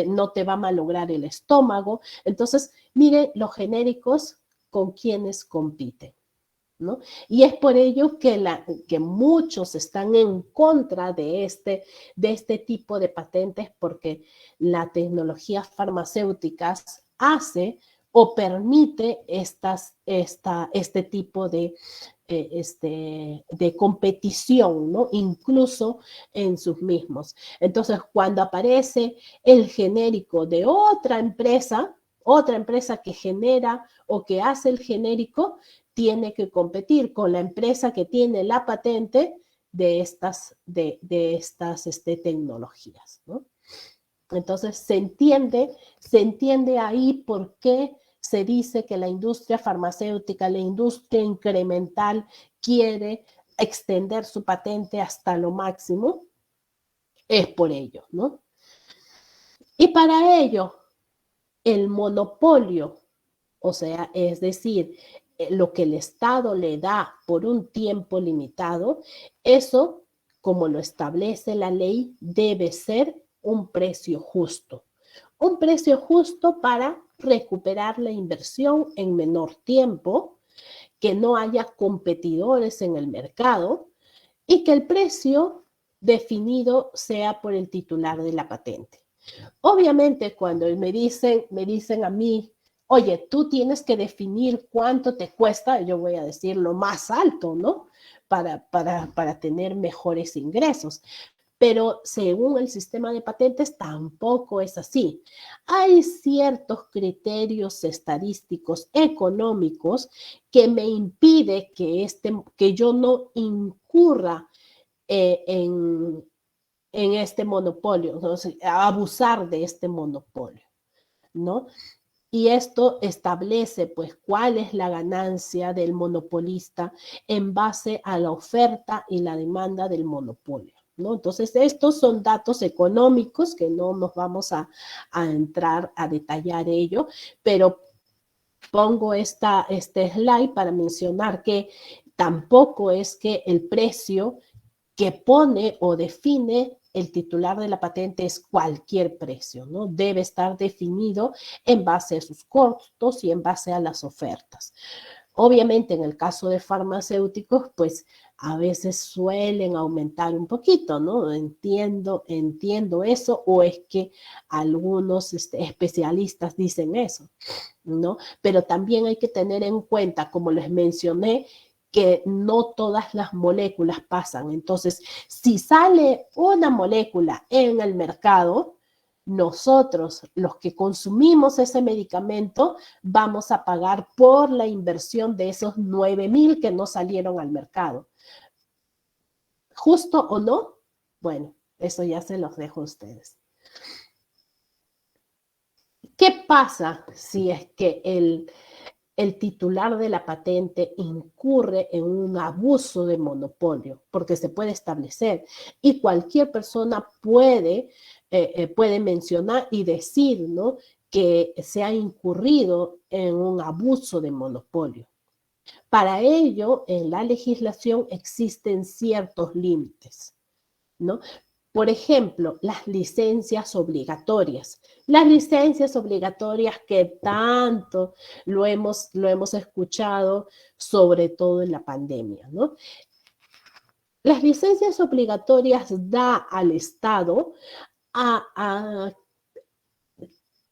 no te va a malograr el estómago. Entonces, miren los genéricos con quienes compiten, ¿no? Y es por ello que muchos están en contra de este tipo de patentes porque la tecnología farmacéutica hace o permite este tipo de competición, ¿no? Incluso en sus mismos. Entonces, cuando aparece el genérico de otra empresa que genera o que hace el genérico, tiene que competir con la empresa que tiene la patente de estas tecnologías, ¿no? Entonces, se entiende ahí por qué se dice que la industria farmacéutica, la industria incremental, quiere extender su patente hasta lo máximo. Es por ello, ¿no? Y para ello, el monopolio, o sea, es decir, lo que el Estado le da por un tiempo limitado, eso, como lo establece la ley, debe ser un precio justo. Un precio justo para recuperar la inversión en menor tiempo, que no haya competidores en el mercado y que el precio definido sea por el titular de la patente. Obviamente, cuando me dicen a mí, oye, tú tienes que definir cuánto te cuesta, yo voy a decir lo más alto, ¿no? Para tener mejores ingresos. Pero según el sistema de patentes tampoco es así. Hay ciertos criterios estadísticos económicos que me impide que yo no incurra en este monopolio, entonces, abusar de este monopolio, ¿no? Y esto establece, pues, cuál es la ganancia del monopolista en base a la oferta y la demanda del monopolio, ¿no? Entonces, estos son datos económicos que no nos vamos a entrar a detallar ello, pero pongo este slide para mencionar que tampoco es que el precio que pone o define el titular de la patente es cualquier precio, ¿no? Debe estar definido en base a sus costos y en base a las ofertas. Obviamente, en el caso de farmacéuticos, pues a veces suelen aumentar un poquito, ¿no? Entiendo eso, o es que algunos especialistas dicen eso, ¿no? Pero también hay que tener en cuenta, como les mencioné, que no todas las moléculas pasan. Entonces, si sale una molécula en el mercado, nosotros, los que consumimos ese medicamento, vamos a pagar por la inversión de esos 9,000 que no salieron al mercado. ¿Justo o no? Bueno, eso ya se los dejo a ustedes. ¿Qué pasa si es que el titular de la patente incurre en un abuso de monopolio? Porque se puede establecer y cualquier persona puede mencionar y decir, ¿no?, que se ha incurrido en un abuso de monopolio. Para ello, en la legislación existen ciertos límites, ¿no? Por ejemplo, las licencias obligatorias. Las licencias obligatorias que tanto lo hemos escuchado, sobre todo en la pandemia, ¿no? Las licencias obligatorias da al Estado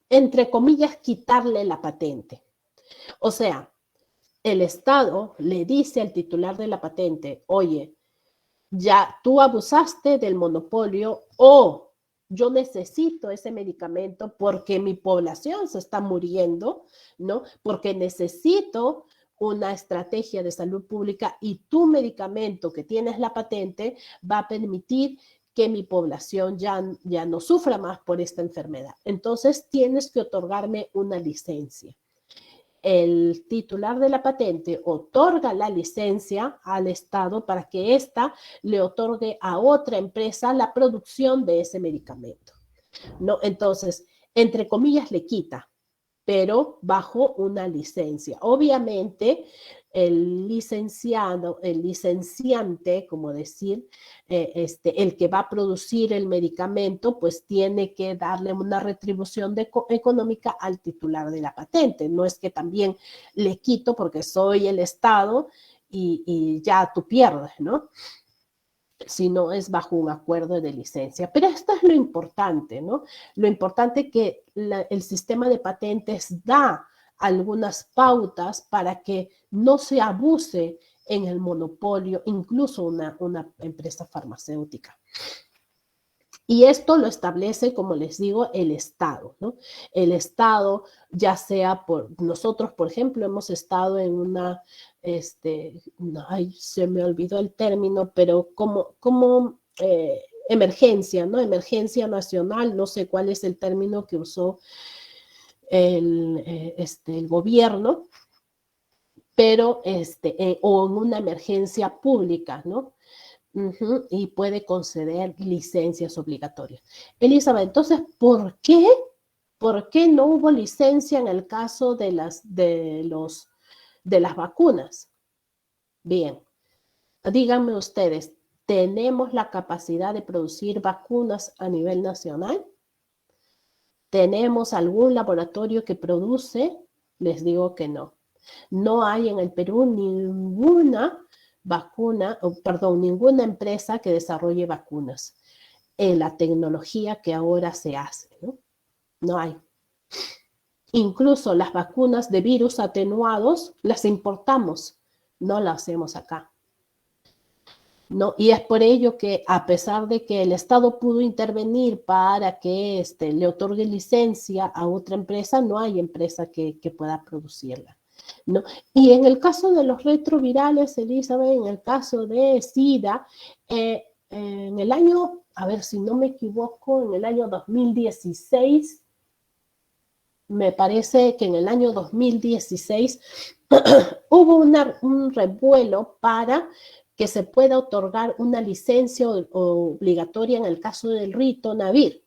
entre comillas, quitarle la patente. O sea, el Estado le dice al titular de la patente, oye, ya tú abusaste del monopolio o yo necesito ese medicamento porque mi población se está muriendo, ¿no? Porque necesito una estrategia de salud pública y tu medicamento que tienes la patente va a permitir que mi población ya no sufra más por esta enfermedad. Entonces tienes que otorgarme una licencia. El titular de la patente otorga la licencia al Estado para que ésta le otorgue a otra empresa la producción de ese medicamento, ¿no? Entonces, entre comillas, le quita, pero bajo una licencia. Obviamente, el licenciante, como decir, el que va a producir el medicamento, pues tiene que darle una retribución económica al titular de la patente. No es que también le quito porque soy el Estado y ya tú pierdes, ¿no? Sino es bajo un acuerdo de licencia. Pero esto es lo importante, ¿no? Lo importante es que el sistema de patentes da algunas pautas para que no se abuse en el monopolio, incluso una empresa farmacéutica. Y esto lo establece, como les digo, el Estado, ¿no? El Estado, ya sea por nosotros, por ejemplo, hemos estado en una, ay, se me olvidó el término, pero como emergencia, ¿no? Emergencia nacional, no sé cuál es el término que usó el gobierno, pero o en una emergencia pública, ¿no? Y puede conceder licencias obligatorias. Elizabeth, entonces, ¿por qué no hubo licencia en el caso de las vacunas? Bien, díganme ustedes, ¿tenemos la capacidad de producir vacunas a nivel nacional? ¿Tenemos algún laboratorio que produce? Les digo que no. No hay en el Perú ninguna ninguna empresa que desarrolle vacunas en la tecnología que ahora se hace, ¿no? No hay. Incluso las vacunas de virus atenuados las importamos, no las hacemos acá. ¿No? Y es por ello que a pesar de que el Estado pudo intervenir para que le otorgue licencia a otra empresa, no hay empresa que pueda producirla, ¿no? Y en el caso de los retrovirales, Elizabeth, en el caso de SIDA, en el año, a ver si no me equivoco, en el año 2016, me parece que en el año 2016 hubo un revuelo para que se pueda otorgar una licencia obligatoria en el caso del ritonavir,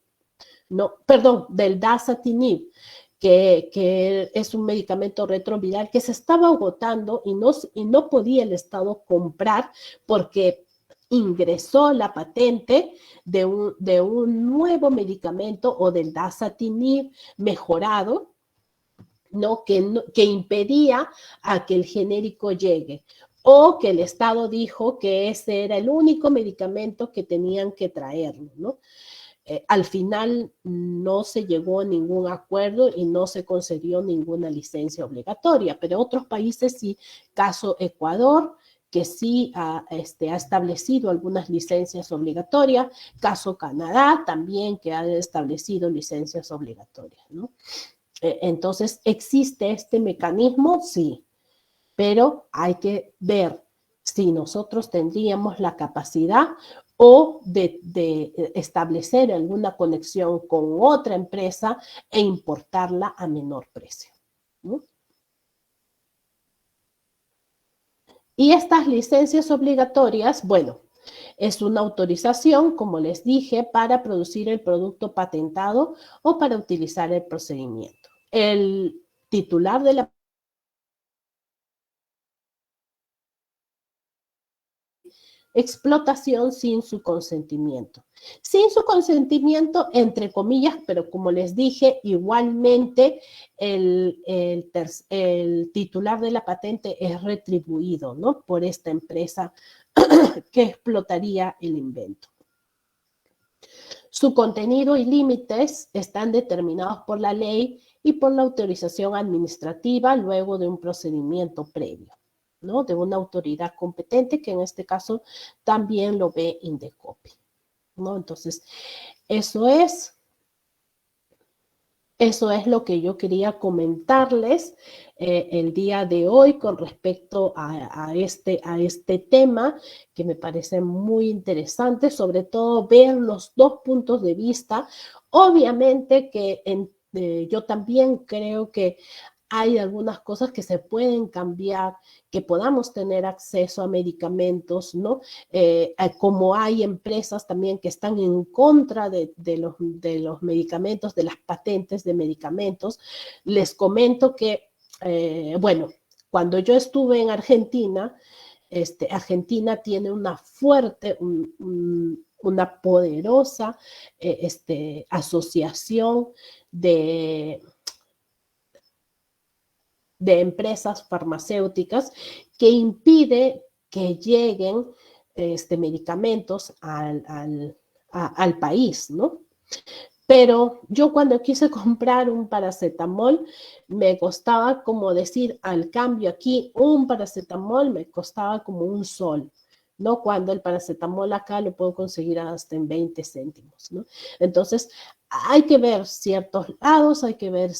no, perdón, del dasatinib, que es un medicamento retroviral que se estaba agotando y no podía el Estado comprar porque ingresó la patente de un nuevo medicamento o del dasatinib mejorado, ¿no? Que impedía a que el genérico llegue, o que el Estado dijo que ese era el único medicamento que tenían que traerlo, ¿no? Al final no se llegó a ningún acuerdo y no se concedió ninguna licencia obligatoria, pero otros países sí, caso Ecuador, que sí ha establecido algunas licencias obligatorias, caso Canadá también, que ha establecido licencias obligatorias, ¿no? Entonces, ¿existe este mecanismo? Sí, pero hay que ver si nosotros tendríamos la capacidad o de establecer alguna conexión con otra empresa e importarla a menor precio, ¿no? Y estas licencias obligatorias, bueno, es una autorización, como les dije, para producir el producto patentado o para utilizar el procedimiento. El titular de la explotación sin su consentimiento. Sin su consentimiento, entre comillas, pero como les dije, igualmente el titular de la patente es retribuido, ¿no? Por esta empresa que explotaría el invento. Su contenido y límites están determinados por la ley y por la autorización administrativa luego de un procedimiento previo, ¿no? De una autoridad competente, que en este caso también lo ve Indecopi, ¿no? Entonces, eso es lo que yo quería comentarles el día de hoy con respecto a este tema, que me parece muy interesante, sobre todo ver los dos puntos de vista. Obviamente que yo también creo que hay algunas cosas que se pueden cambiar, que podamos tener acceso a medicamentos, ¿no? Como hay empresas también que están en contra de los medicamentos, de las patentes de medicamentos. Les comento que, bueno, cuando yo estuve en Argentina, Argentina tiene una fuerte, una poderosa asociación de empresas farmacéuticas que impide que lleguen medicamentos al país, ¿no? Pero yo cuando quise comprar un paracetamol, me costaba, como decir, al cambio aquí, un paracetamol me costaba como un sol, ¿no? Cuando el paracetamol acá lo puedo conseguir hasta en 20 céntimos, ¿no? Entonces, hay que ver ciertos lados, hay que ver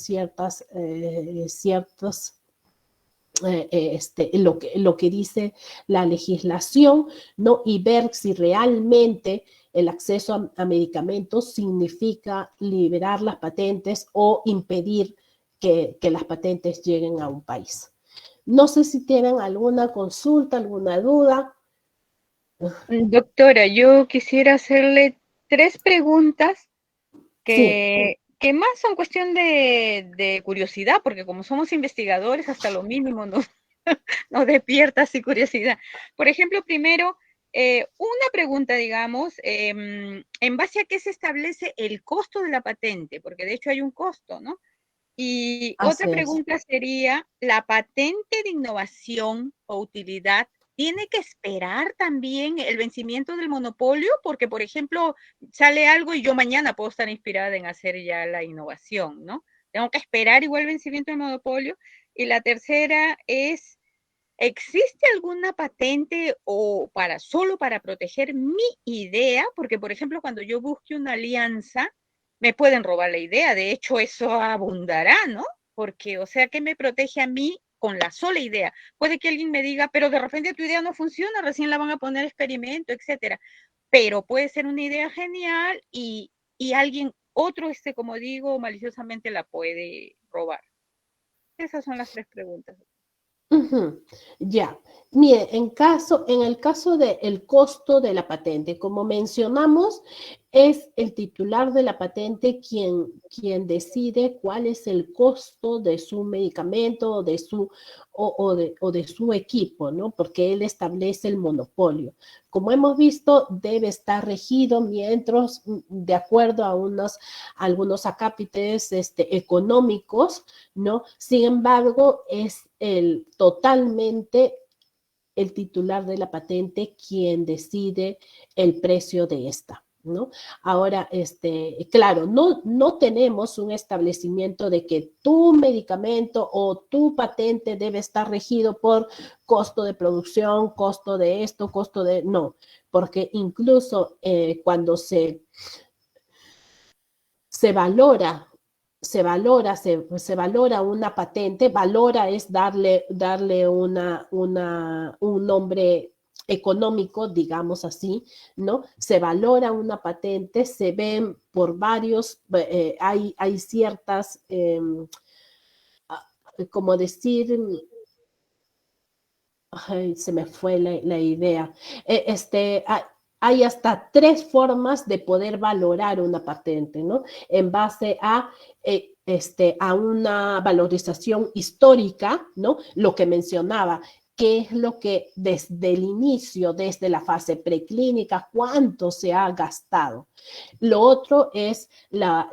lo que dice la legislación, ¿no? Y ver si realmente el acceso a medicamentos significa liberar las patentes o impedir que las patentes lleguen a un país. No sé si tienen alguna consulta, alguna duda. Doctora, yo quisiera hacerle 3 preguntas Sí. que más son cuestión de curiosidad, porque como somos investigadores, hasta lo mínimo nos despierta así curiosidad. Por ejemplo, primero, una pregunta, digamos, ¿en base a qué se establece el costo de la patente? Porque de hecho hay un costo, ¿no? Y Así otra es. pregunta sería, ¿la patente de innovación o utilidad tiene que esperar también el vencimiento del monopolio? Porque, por ejemplo, sale algo y yo mañana puedo estar inspirada en hacer ya la innovación, ¿no? Tengo que esperar igual el vencimiento del monopolio. Y la tercera es, ¿existe alguna patente o solo para proteger mi idea? Porque, por ejemplo, cuando yo busque una alianza, me pueden robar la idea. De hecho, eso abundará, ¿no? Porque, o sea, ¿qué me protege a mí con la sola idea? Puede que alguien me diga, pero de repente tu idea no funciona, recién la van a poner experimento, etcétera. Pero puede ser una idea genial y alguien, otro, como digo, maliciosamente la puede robar. Esas son las 3 preguntas. Ujú, ya, mire, en el caso del costo de la patente, como mencionamos, es el titular de la patente quien decide cuál es el costo de su medicamento o de su equipo, ¿no? Porque él establece el monopolio. Como hemos visto, debe estar regido mientras, de acuerdo a algunos acápites económicos, ¿no? Sin embargo, es totalmente el titular de la patente quien decide el precio de esta, ¿no? Ahora, claro, no tenemos un establecimiento de que tu medicamento o tu patente debe estar regido por costo de producción, costo de esto, costo de... No, porque incluso cuando se valora se valora una patente, valora es darle un nombre económico, digamos así, ¿no? Se valora una patente, se ven por varios, hay ciertas, como decir, ay, se me fue la idea. Hay hasta 3 formas de poder valorar una patente, ¿no? En base a una valorización histórica, ¿no? Lo que mencionaba, qué es lo que desde el inicio, desde la fase preclínica, cuánto se ha gastado. Lo otro es la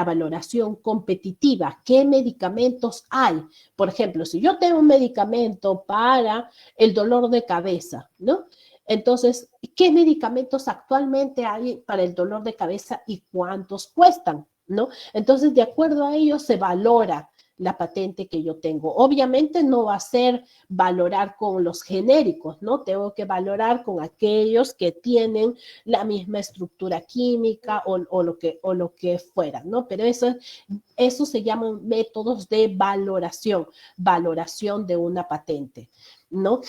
valoración competitiva. ¿Qué medicamentos hay? Por ejemplo, si yo tengo un medicamento para el dolor de cabeza, ¿no? Entonces, ¿qué medicamentos actualmente hay para el dolor de cabeza y cuántos cuestan? ¿No? Entonces, de acuerdo a ello, se valora la patente que yo tengo. Obviamente no va a ser valorar con los genéricos, ¿no? Tengo que valorar con aquellos que tienen la misma estructura química o lo que fuera, ¿no? Pero eso se llaman métodos de valoración de una patente, ¿no?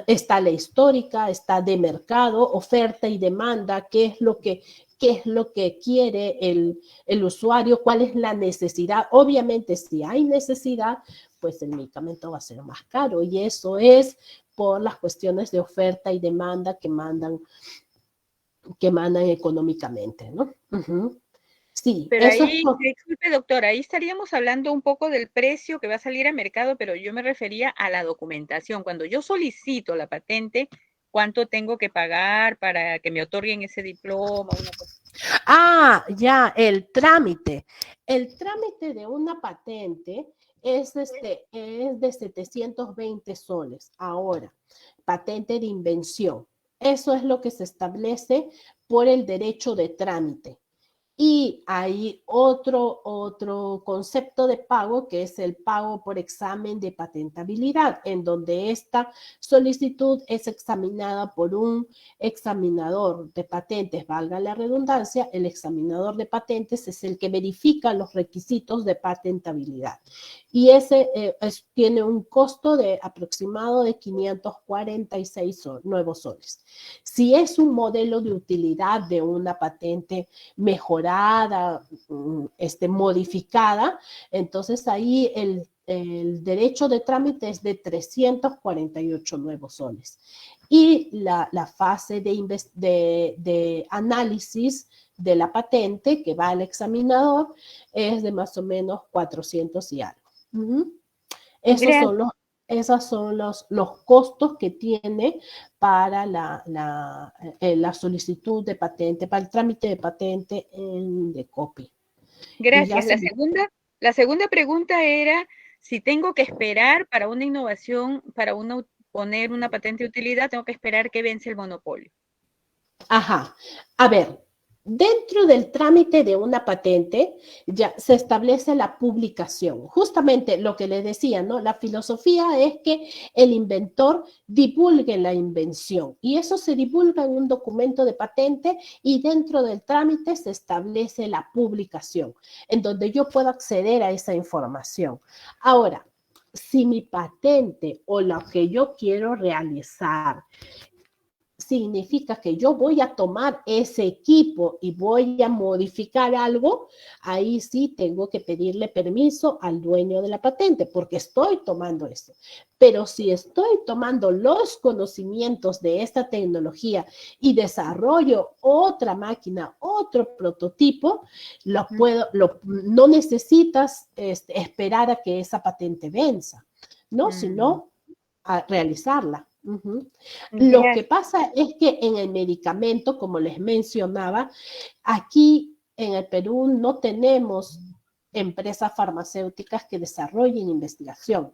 Está la histórica, está de mercado, oferta y demanda, qué es lo que quiere el usuario, cuál es la necesidad. Obviamente, si hay necesidad, pues el medicamento va a ser más caro y eso es por las cuestiones de oferta y demanda que mandan económicamente, ¿no? Uh-huh. Sí, Pero eso es ahí, disculpe doctora, ahí estaríamos hablando un poco del precio que va a salir al mercado, pero yo me refería a la documentación. Cuando yo solicito la patente, ¿cuánto tengo que pagar para que me otorguen ese diploma? ya, el trámite. El trámite de una patente es de 720 soles. Ahora, patente de invención. Eso es lo que se establece por el derecho de trámite. Y hay otro concepto de pago que es el pago por examen de patentabilidad, en donde esta solicitud es examinada por un examinador de patentes, valga la redundancia. El examinador de patentes es el que verifica los requisitos de patentabilidad. Y ese tiene un costo aproximado de 546 nuevos soles. Si es un modelo de utilidad de una patente mejorada, modificada, entonces ahí el derecho de trámite es de 348 nuevos soles. Y la fase de análisis de la patente que va al examinador es de más o menos 400 y algo. Uh-huh. Esos son los costos que tiene para la solicitud de patente, para el trámite de patente en Decopi. Gracias. La segunda La segunda pregunta era si tengo que esperar para una innovación, poner una patente de utilidad, tengo que esperar que vence el monopolio. Ajá. A ver, dentro del trámite de una patente ya se establece la publicación. Justamente lo que le decía, ¿no? La filosofía es que el inventor divulgue la invención y eso se divulga en un documento de patente y dentro del trámite se establece la publicación en donde yo puedo acceder a esa información. Ahora, si mi patente o lo que yo quiero realizar significa que yo voy a tomar ese equipo y voy a modificar algo, ahí sí tengo que pedirle permiso al dueño de la patente porque estoy tomando eso. Pero si estoy tomando los conocimientos de esta tecnología y desarrollo otra máquina, otro prototipo, no necesitas esperar a que esa patente venza, ¿no? Sino a realizarla. Lo que pasa es que en el medicamento, como les mencionaba, aquí en el Perú no tenemos empresas farmacéuticas que desarrollen investigación.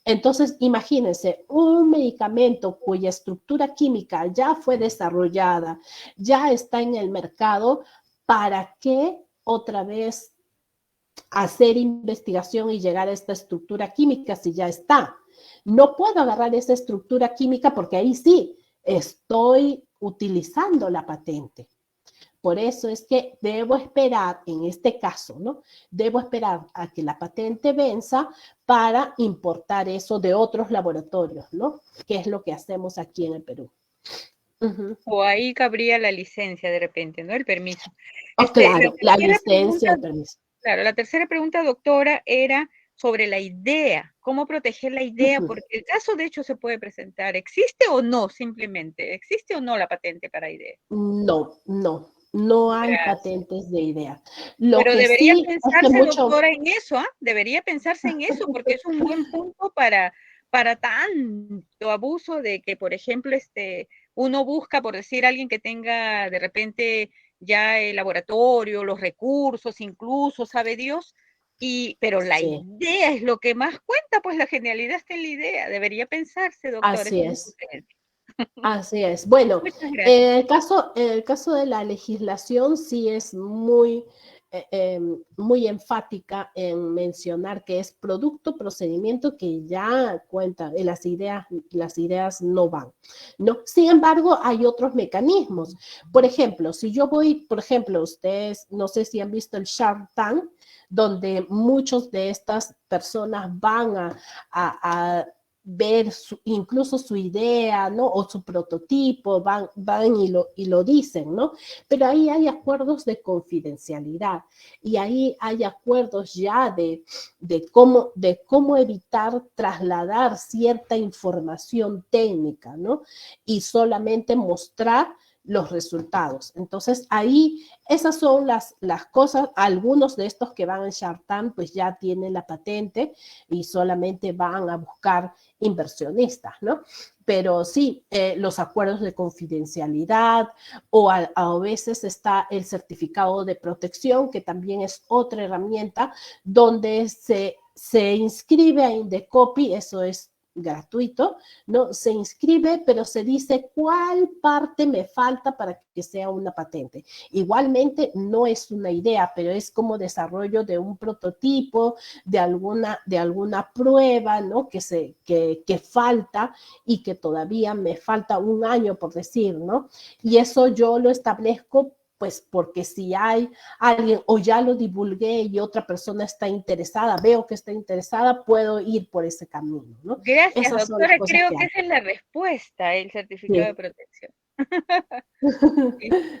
Entonces, imagínense, un medicamento cuya estructura química ya fue desarrollada, ya está en el mercado, ¿para qué otra vez hacer investigación y llegar a esta estructura química si ya está? No puedo agarrar esa estructura química porque ahí sí estoy utilizando la patente. Por eso es que debo esperar, en este caso, ¿no? Debo esperar a que la patente venza para importar eso de otros laboratorios, ¿no? Que es lo que hacemos aquí en el Perú. O ahí cabría la licencia de repente, ¿no? El permiso. Claro, la licencia, el permiso. Claro, la tercera pregunta, doctora, era sobre la idea, cómo proteger la idea, porque el caso de hecho se puede presentar, ¿existe o no simplemente? ¿Existe o no la patente para idea? No hay patentes de idea. Pero debería pensarse, doctora, en eso, ¿ah? Debería pensarse en eso, porque es un buen punto para tanto abuso de que, por ejemplo, uno busca, por decir, alguien que tenga de repente ya el laboratorio, los recursos, incluso, sabe Dios, pero la idea es lo que más cuenta, pues la genialidad está en la idea. Debería pensarse, doctora. Así es. Así es. Bueno, el caso de la legislación sí es muy enfática en mencionar que es producto, procedimiento que ya cuenta, las ideas no van, ¿no? Sin embargo, hay otros mecanismos. Por ejemplo, si yo voy, ustedes, no sé si han visto el Shark Tank, donde muchos de estas personas van a ver incluso su idea, ¿no? O su prototipo, van y lo dicen, ¿no? Pero ahí hay acuerdos de confidencialidad y ahí hay acuerdos ya de cómo evitar trasladar cierta información técnica, ¿no? Y solamente mostrar los resultados. Entonces, ahí esas son las cosas. Algunos de estos que van en Shark Tank pues ya tienen la patente y solamente van a buscar inversionistas, ¿no? Pero sí, los acuerdos de confidencialidad o a veces está el certificado de protección, que también es otra herramienta donde se inscribe a Indecopy, eso es gratuito, ¿no? Se inscribe, pero se dice cuál parte me falta para que sea una patente. Igualmente no es una idea, pero es como desarrollo de un prototipo, de alguna prueba, ¿no? Que falta y que todavía me falta un año, por decir, ¿no? Y eso yo lo establezco pues porque si hay alguien o ya lo divulgué y otra persona está interesada, veo que está interesada, puedo ir por ese camino, ¿no? Gracias, doctora. Creo que esa es la respuesta, el certificado de protección.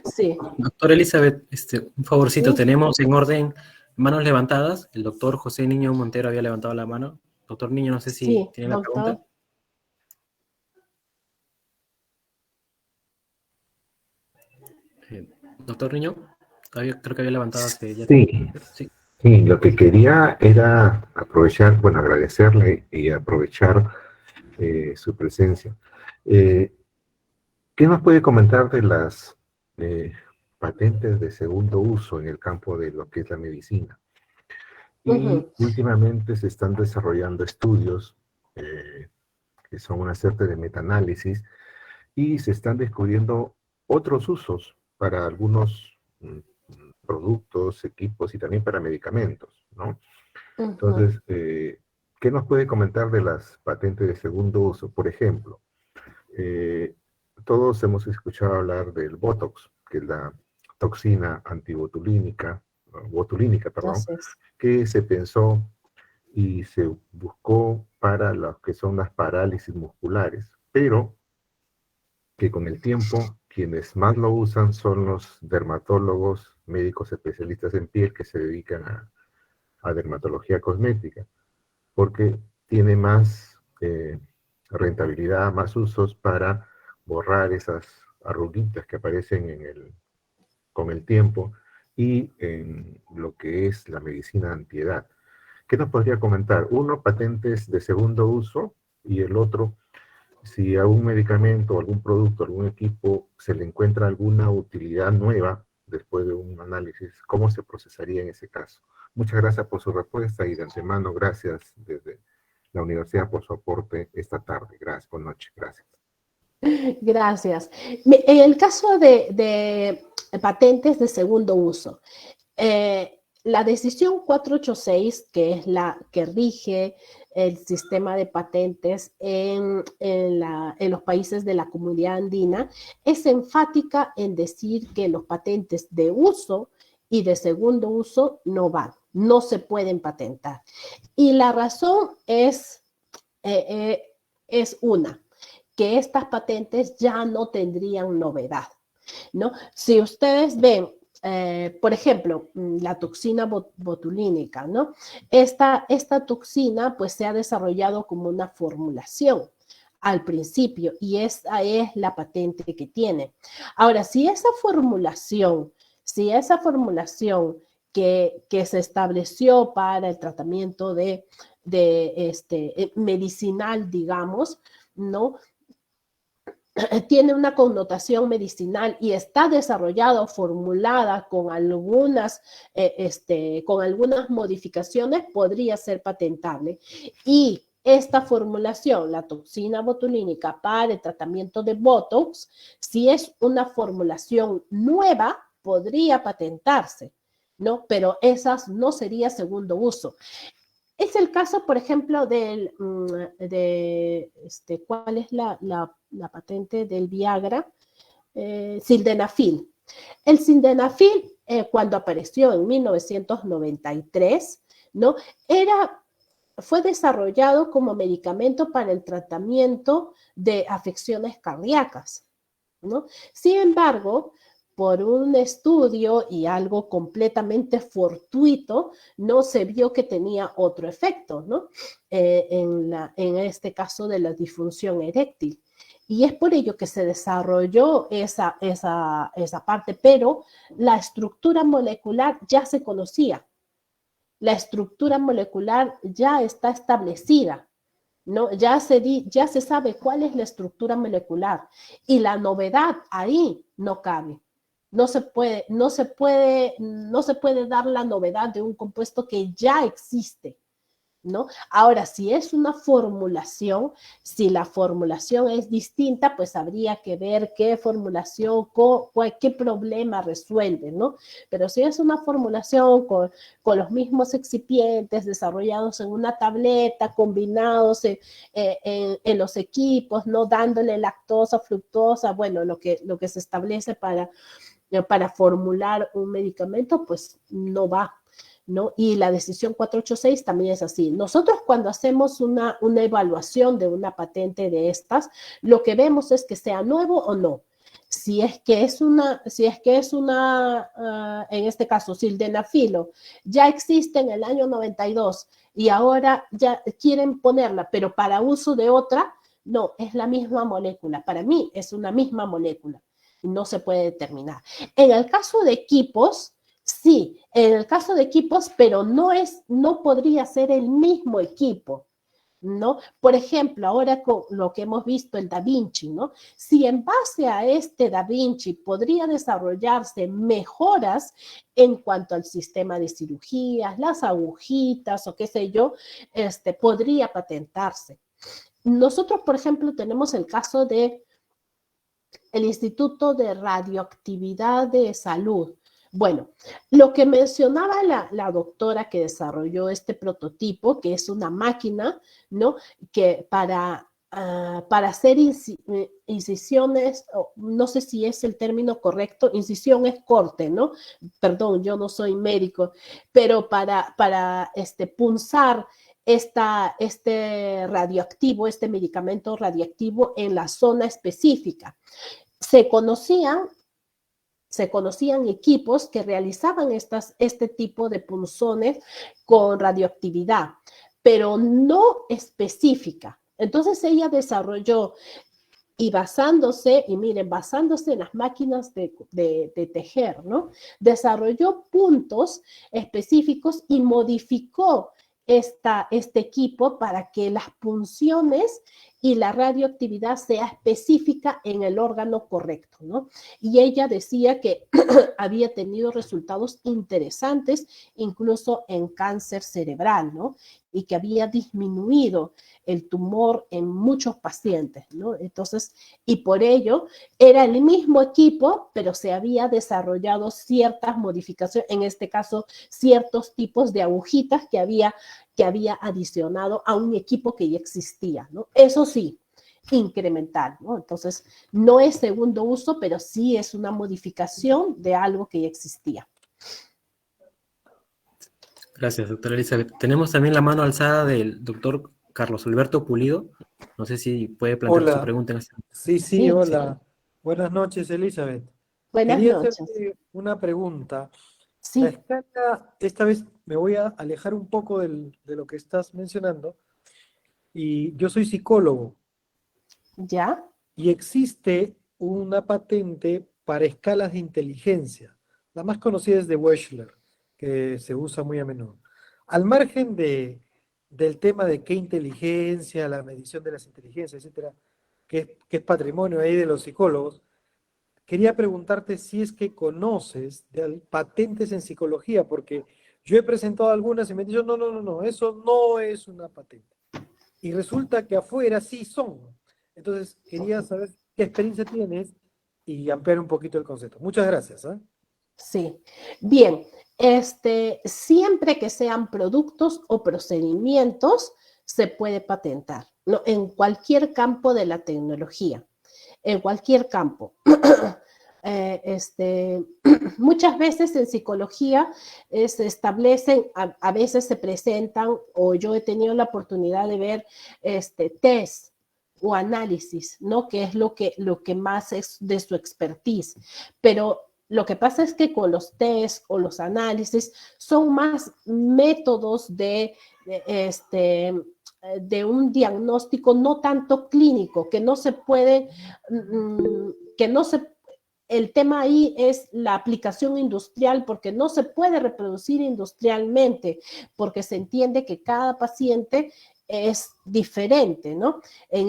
Sí. Doctora Elizabeth, un favorcito, tenemos en orden manos levantadas. El doctor José Niño Montero había levantado la mano. Doctor Niño, no sé si tiene la pregunta. Doctor Niño, creo que había levantado hace ya. Sí, lo que quería era aprovechar, bueno, agradecerle y aprovechar su presencia. ¿Qué nos puede comentar de las patentes de segundo uso en el campo de lo que es la medicina? Y últimamente se están desarrollando estudios que son una suerte de metaanálisis y se están descubriendo otros usos para algunos productos, equipos y también para medicamentos, ¿no? Entonces, ¿qué nos puede comentar de las patentes de segundo uso? Por ejemplo, todos hemos escuchado hablar del Botox, que es la toxina antibotulínica, perdón, que se pensó y se buscó para lo que son las parálisis musculares, pero que con el tiempo quienes más lo usan son los dermatólogos, médicos especialistas en piel que se dedican a dermatología cosmética, porque tiene más rentabilidad, más usos para borrar esas arruguitas que aparecen con el tiempo y en lo que es la medicina antiedad. ¿Qué nos podría comentar? Uno, patentes de segundo uso, y el otro, si a un medicamento, algún producto, algún equipo se le encuentra alguna utilidad nueva después de un análisis, ¿cómo se procesaría en ese caso? Muchas gracias por su respuesta y de antemano gracias desde la universidad por su aporte esta tarde. Gracias, buenas noches, gracias. Gracias. En el caso de patentes de segundo uso, la decisión 486, que es la que rige el sistema de patentes en los países de la Comunidad Andina, es enfática en decir que los patentes de uso y de segundo uso no van, no se pueden patentar. Y la razón es una, que estas patentes ya no tendrían novedad, ¿no? Si ustedes ven, por ejemplo, la toxina botulínica, ¿no? Esta toxina pues se ha desarrollado como una formulación al principio y esa es la patente que tiene. Ahora, si esa formulación que se estableció para el tratamiento medicinal, digamos, ¿no? Tiene una connotación medicinal y está desarrollada o formulada con algunas modificaciones, podría ser patentable. Y esta formulación, la toxina botulínica para el tratamiento de Botox, si es una formulación nueva, podría patentarse, ¿no? Pero esas no sería segundo uso. Es el caso, por ejemplo, ¿cuál es la patente del Viagra? Sildenafil. El sildenafil, cuando apareció en 1993, ¿no? Fue desarrollado como medicamento para el tratamiento de afecciones cardíacas, ¿no? Sin embargo, por un estudio y algo completamente fortuito, no se vio que tenía otro efecto, ¿no? En este caso de la disfunción eréctil. Y es por ello que se desarrolló esa parte, pero la estructura molecular ya se conocía. La estructura molecular ya está establecida, ¿no? Ya se sabe cuál es la estructura molecular y la novedad ahí no cabe. No se puede dar la novedad de un compuesto que ya existe, ¿no? Ahora, si es una formulación, si la formulación es distinta, pues habría que ver qué formulación, qué problema resuelve, ¿no? Pero si es una formulación con los mismos excipientes desarrollados en una tableta, combinados en los equipos, ¿no? Dándole lactosa, fructosa, bueno, lo que se establece para formular un medicamento, pues no va, ¿no? Y la decisión 486 también es así. Nosotros cuando hacemos una evaluación de una patente de estas, lo que vemos es que sea nuevo o no. Si es que es una, en este caso, sildenafilo, ya existe en el año 92 y ahora ya quieren ponerla, pero para uso de otra, no, es la misma molécula. Para mí es una misma molécula. No se puede determinar. En el caso de equipos, sí, en el caso de equipos, pero no podría ser el mismo equipo. ¿no? Por ejemplo, ahora con lo que hemos visto, el Da Vinci, ¿no? Si en base a este Da Vinci podría desarrollarse mejoras en cuanto al sistema de cirugías, las agujitas o qué sé yo, podría patentarse. Nosotros, por ejemplo, tenemos el caso de el Instituto de Radioactividad de Salud. Bueno, lo que mencionaba la doctora que desarrolló este prototipo, que es una máquina, ¿no? Que para hacer incisiones, no sé si es el término correcto, incisión es corte, ¿no? Perdón, yo no soy médico, pero para punzar este radioactivo, este medicamento radioactivo en la zona específica. Se conocían equipos que realizaban este tipo de punzones con radioactividad, pero no específica. Entonces ella desarrolló y basándose en las máquinas de tejer, ¿no? Desarrolló puntos específicos y modificó este equipo para que las punciones y la radioactividad sea específica en el órgano correcto, ¿no? Y ella decía que había tenido resultados interesantes, incluso en cáncer cerebral, ¿no? Y que había disminuido el tumor en muchos pacientes, ¿no? Entonces, y por ello era el mismo equipo, pero se había desarrollado ciertas modificaciones, en este caso, ciertos tipos de agujitas que había adicionado a un equipo que ya existía, ¿no? Eso sí, incremental, ¿no? Entonces, no es segundo uso, pero sí es una modificación de algo que ya existía. Gracias, doctora Elizabeth. Tenemos también la mano alzada del doctor Carlos Alberto Pulido. No sé si puede plantear su pregunta en este momento. Sí, hola. Buenas noches, Elizabeth. Buenas Quería noches. hacerte una pregunta. Sí. La escala, esta vez me voy a alejar un poco de lo que estás mencionando. Y yo soy psicólogo. ¿Ya? Y existe una patente para escalas de inteligencia. La más conocida es de Wechsler, que se usa muy a menudo. Al margen del tema de qué inteligencia, la medición de las inteligencias, etcétera, que es patrimonio ahí de los psicólogos, quería preguntarte si es que conoces de patentes en psicología, porque yo he presentado algunas y me han dicho, no, eso no es una patente. Y resulta que afuera sí son. Entonces, quería saber qué experiencia tienes y ampliar un poquito el concepto. Muchas gracias. Sí. Bien, siempre que sean productos o procedimientos, se puede patentar, ¿no? En cualquier campo de la tecnología, en cualquier campo. Muchas veces en psicología se establecen, a veces se presentan, o yo he tenido la oportunidad de ver test o análisis, ¿no? Que es lo que más es de su expertise. Pero lo que pasa es que con los test o los análisis son más métodos de un diagnóstico no tanto clínico, que no se puede, el tema ahí es la aplicación industrial, porque no se puede reproducir industrialmente, porque se entiende que cada paciente es diferente, ¿no? En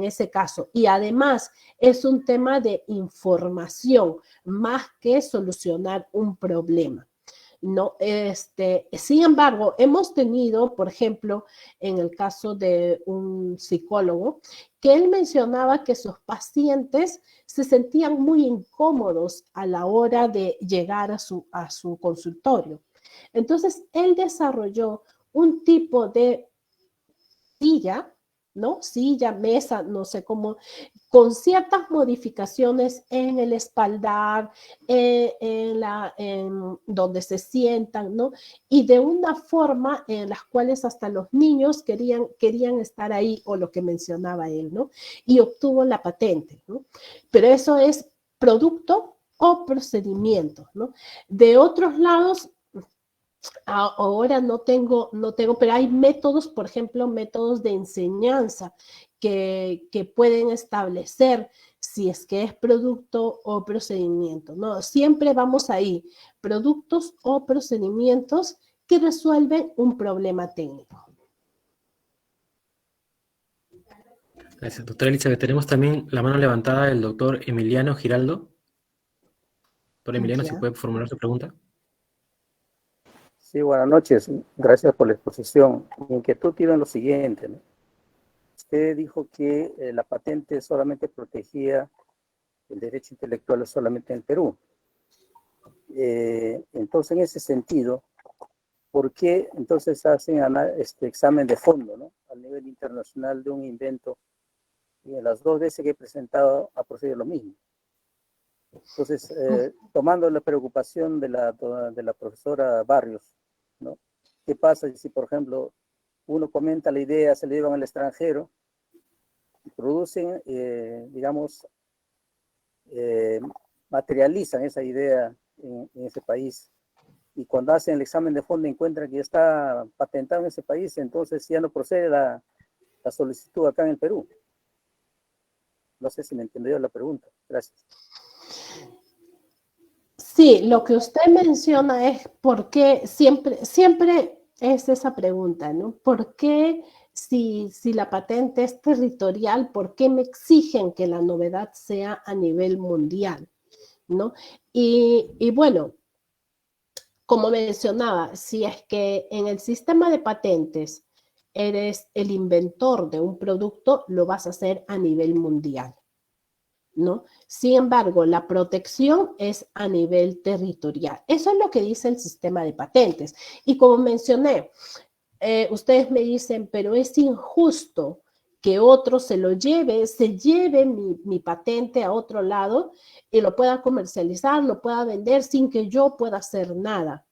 ese caso. Y además es un tema de información, más que solucionar un problema. No, sin embargo, hemos tenido, por ejemplo, en el caso de un psicólogo, que él mencionaba que sus pacientes se sentían muy incómodos a la hora de llegar a su consultorio. Entonces, él desarrolló un tipo de silla, ¿no? Silla, mesa, no sé cómo, con ciertas modificaciones en el espaldar, en donde se sientan, ¿no? Y de una forma en las cuales hasta los niños querían estar ahí, o lo que mencionaba él, ¿no? Y obtuvo la patente, ¿no? Pero eso es producto o procedimiento, ¿no? De otros lados, ahora no tengo, pero hay métodos, por ejemplo, métodos de enseñanza que pueden establecer si es que es producto o procedimiento, ¿no? Siempre vamos ahí, productos o procedimientos que resuelven un problema técnico. Gracias, doctora Elizabeth. Tenemos también la mano levantada del doctor Emiliano Giraldo. Doctor Emiliano, ¿se Ya. puede formular su pregunta? Sí, buenas noches. Gracias por la exposición. Mi inquietud iba en lo siguiente, ¿no? Usted dijo que la patente solamente protegía el derecho intelectual solamente en el Perú. Entonces, en ese sentido, ¿por qué entonces hacen este examen de fondo, ¿no? A nivel internacional de un invento? Y en las 2 veces que he presentado ha procedido lo mismo. Entonces, tomando la preocupación de la profesora Barrios, ¿no? ¿Qué pasa si, por ejemplo, uno comenta la idea, se la llevan al extranjero, y producen, digamos, materializan esa idea en ese país, y cuando hacen el examen de fondo encuentran que ya está patentado en ese país, entonces ya no procede la solicitud acá en el Perú? No sé si me entendió la pregunta. Gracias. Sí, lo que usted menciona es por qué siempre es esa pregunta, ¿no? ¿Por qué si la patente es territorial, por qué me exigen que la novedad sea a nivel mundial, ¿no? Y bueno, como mencionaba, si es que en el sistema de patentes eres el inventor de un producto, lo vas a hacer a nivel mundial, ¿no? Sin embargo, la protección es a nivel territorial. Eso es lo que dice el sistema de patentes. Y como mencioné, ustedes me dicen, pero es injusto que otro se lleve mi patente a otro lado y lo pueda comercializar, lo pueda vender sin que yo pueda hacer nada,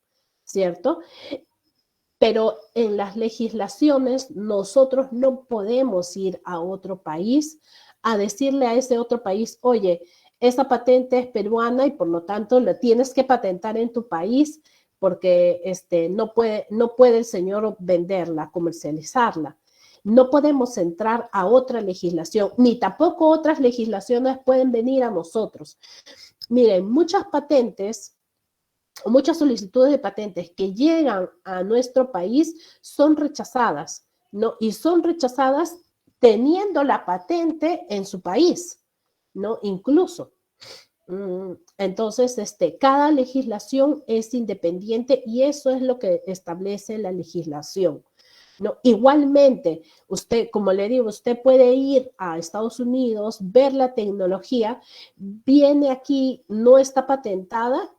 ¿cierto? Pero en las legislaciones nosotros no podemos ir a otro país a decirle a ese otro país, oye, esa patente es peruana y por lo tanto la tienes que patentar en tu país porque no puede el señor venderla, comercializarla. No podemos entrar a otra legislación, ni tampoco otras legislaciones pueden venir a nosotros. Miren, muchas patentes, muchas solicitudes de patentes que llegan a nuestro país son rechazadas, ¿no? Y son rechazadas teniendo la patente en su país, ¿no? Incluso. Entonces, cada legislación es independiente y eso es lo que establece la legislación, ¿no? Igualmente, usted, como le digo, usted puede ir a Estados Unidos, ver la tecnología, viene aquí, no está patentada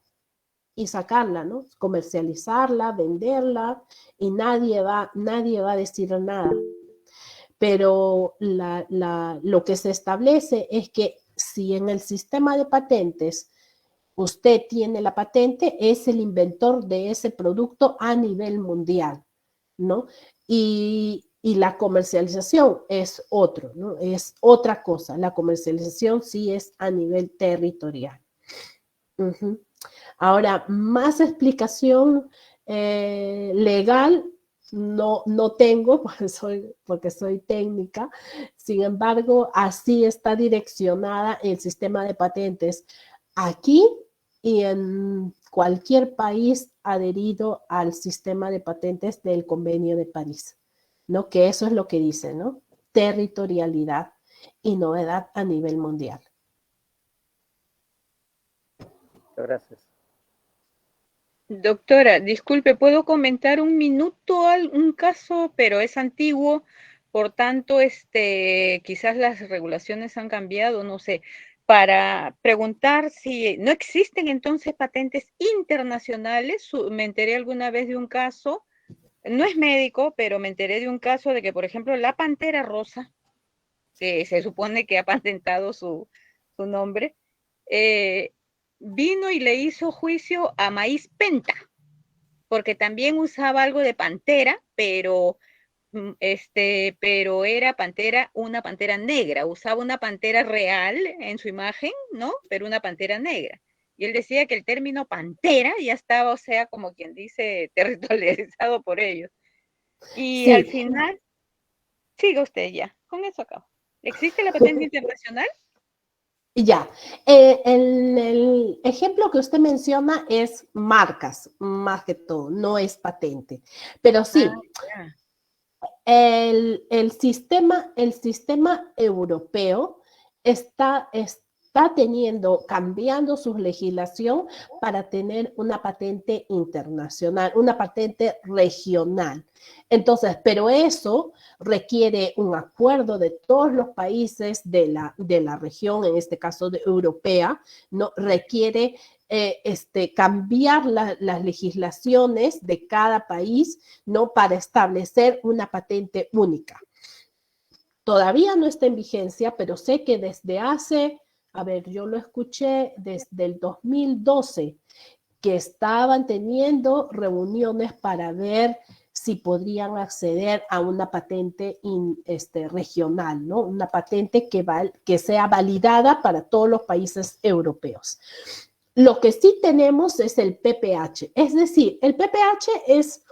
y sacarla, ¿no? Comercializarla, venderla y nadie va a decir nada. Pero lo que se establece es que si en el sistema de patentes usted tiene la patente, es el inventor de ese producto a nivel mundial, ¿no? Y la comercialización es otro, ¿no? Es otra cosa. La comercialización sí es a nivel territorial. Ahora, más explicación legal no tengo porque soy técnica. Sin embargo, así está direccionada el sistema de patentes aquí y en cualquier país adherido al sistema de patentes del Convenio de París, ¿no? Que eso es lo que dice, ¿no? Territorialidad y novedad a nivel mundial. Gracias. Doctora, disculpe, ¿puedo comentar un minuto un caso, pero es antiguo, por tanto, quizás las regulaciones han cambiado, no sé, para preguntar si no existen entonces patentes internacionales? Me enteré alguna vez de un caso, no es médico, pero me enteré de un caso de que, por ejemplo, la pantera rosa, que se supone que ha patentado su nombre, vino y le hizo juicio a Maíz Penta, porque también usaba algo de pantera, pero era una pantera negra, usaba una pantera real en su imagen, ¿no? Pero una pantera negra. Y él decía que el término pantera ya estaba, o sea, como quien dice, territorializado por ellos. Y Sí. al final, siga usted ya, con eso acabo. ¿Existe la patente internacional? Ya, el ejemplo que usted menciona es marcas, más que todo, no es patente. Pero sí, el sistema europeo está cambiando su legislación para tener una patente internacional, una patente regional. Entonces, pero eso requiere un acuerdo de todos los países de la región, en este caso europea, ¿no? Requiere cambiar las legislaciones de cada país, ¿no? Para establecer una patente única. Todavía no está en vigencia, pero sé que desde hace, a ver, yo lo escuché desde el 2012, que estaban teniendo reuniones para ver si podrían acceder a una patente regional, ¿no? Una patente que sea validada para todos los países europeos. Lo que sí tenemos es el PPH, es decir, el PPH es,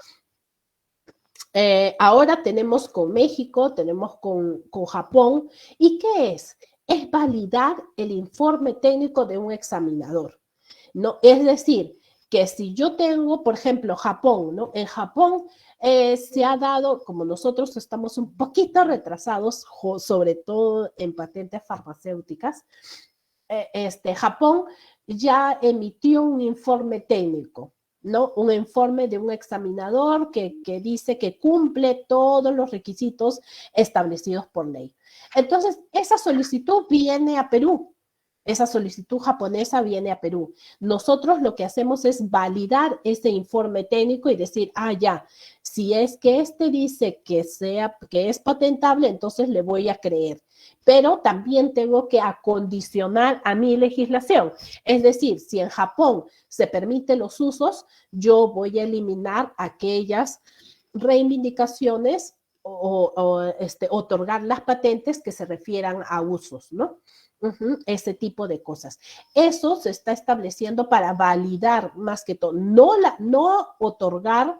ahora tenemos con México, tenemos con Japón, ¿y qué es? Es validar el informe técnico de un examinador, ¿no? Es decir, que si yo tengo, por ejemplo, Japón, ¿no? En Japón se ha dado, como nosotros estamos un poquito retrasados, sobre todo en patentes farmacéuticas, Japón ya emitió un informe técnico, ¿no? Un informe de un examinador que dice que cumple todos los requisitos establecidos por ley. Entonces, esa solicitud viene a Perú. Esa solicitud japonesa viene a Perú. Nosotros lo que hacemos es validar ese informe técnico y decir, ya, si es que dice que es patentable, entonces le voy a creer. Pero también tengo que acondicionar a mi legislación. Es decir, si en Japón se permiten los usos, yo voy a eliminar aquellas reivindicaciones o otorgar las patentes que se refieran a usos, ¿no? Ese tipo de cosas. Eso se está estableciendo para validar más que todo, no otorgar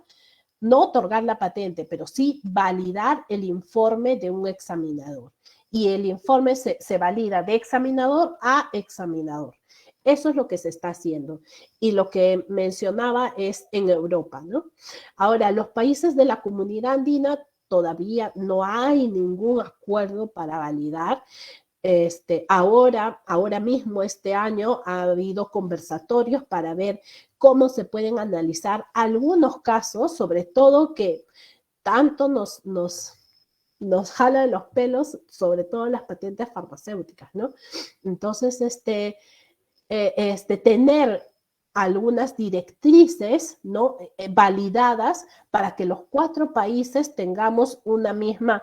la patente, pero sí validar el informe de un examinador. Y el informe se valida de examinador a examinador. Eso es lo que se está haciendo. Y lo que mencionaba es en Europa, ¿no? Ahora, los países de la comunidad andina todavía no hay ningún acuerdo para validar. Ahora mismo, este año, ha habido conversatorios para ver cómo se pueden analizar algunos casos, sobre todo que tanto nos jalan los pelos, sobre todo las patentes farmacéuticas, ¿no? Entonces, tener algunas directrices, ¿no? Validadas para que los 4 países tengamos una misma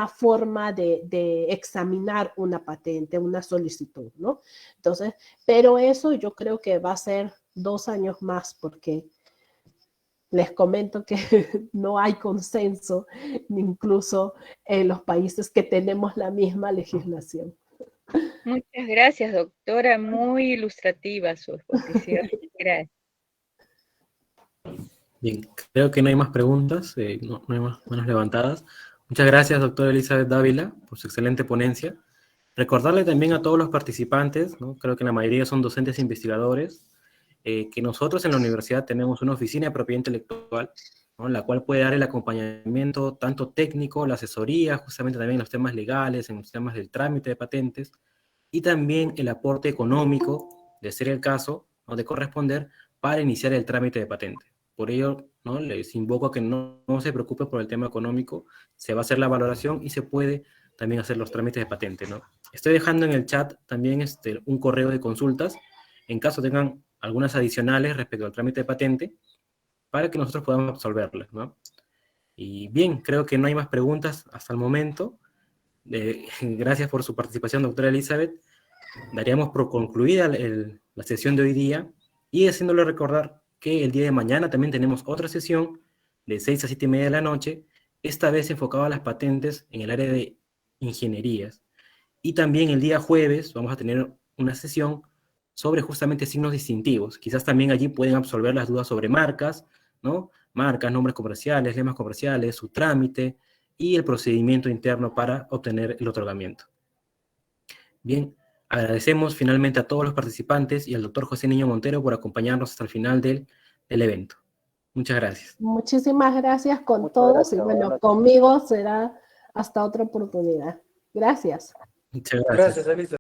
forma de examinar una patente, una solicitud, ¿no? Entonces, pero eso yo creo que va a ser 2 años más, porque les comento que no hay consenso, incluso en los países que tenemos la misma legislación. Muchas gracias, doctora. Muy ilustrativa su exposición. Gracias. Bien, creo que no hay más preguntas, no hay más manos levantadas. Muchas gracias, doctora Elizabeth Dávila, por su excelente ponencia. Recordarle también a todos los participantes, ¿no? Creo que la mayoría son docentes e investigadores, que nosotros en la universidad tenemos una oficina de propiedad intelectual, ¿no? La cual puede dar el acompañamiento tanto técnico, la asesoría, justamente también en los temas legales, en los temas del trámite de patentes, y también el aporte económico, de ser el caso, ¿no? De corresponder, para iniciar el trámite de patente. Por ello, ¿no? Les invoco a que no se preocupe por el tema económico, se va a hacer la valoración y se puede también hacer los trámites de patente, ¿no? Estoy dejando en el chat también un correo de consultas, en caso tengan algunas adicionales respecto al trámite de patente, para que nosotros podamos absolverlas, ¿no? Y bien, creo que no hay más preguntas hasta el momento. Gracias por su participación, doctora Elizabeth. Daríamos por concluida la sesión de hoy día, y haciéndole recordar que el día de mañana también tenemos otra sesión de 6 a 7 y media de la noche, esta vez enfocada a las patentes en el área de ingenierías. Y también el día jueves vamos a tener una sesión sobre justamente signos distintivos. Quizás también allí pueden absolver las dudas sobre marcas, ¿no? Marcas, nombres comerciales, lemas comerciales, su trámite y el procedimiento interno para obtener el otorgamiento. Bien, agradecemos finalmente a todos los participantes y al doctor José Niño Montero por acompañarnos hasta el final del evento. Muchas gracias. Muchísimas gracias con Muchas todos gracias, y buenas bueno, noches. conmigo será hasta otra oportunidad. Gracias. Muchas gracias. Gracias, Elisa.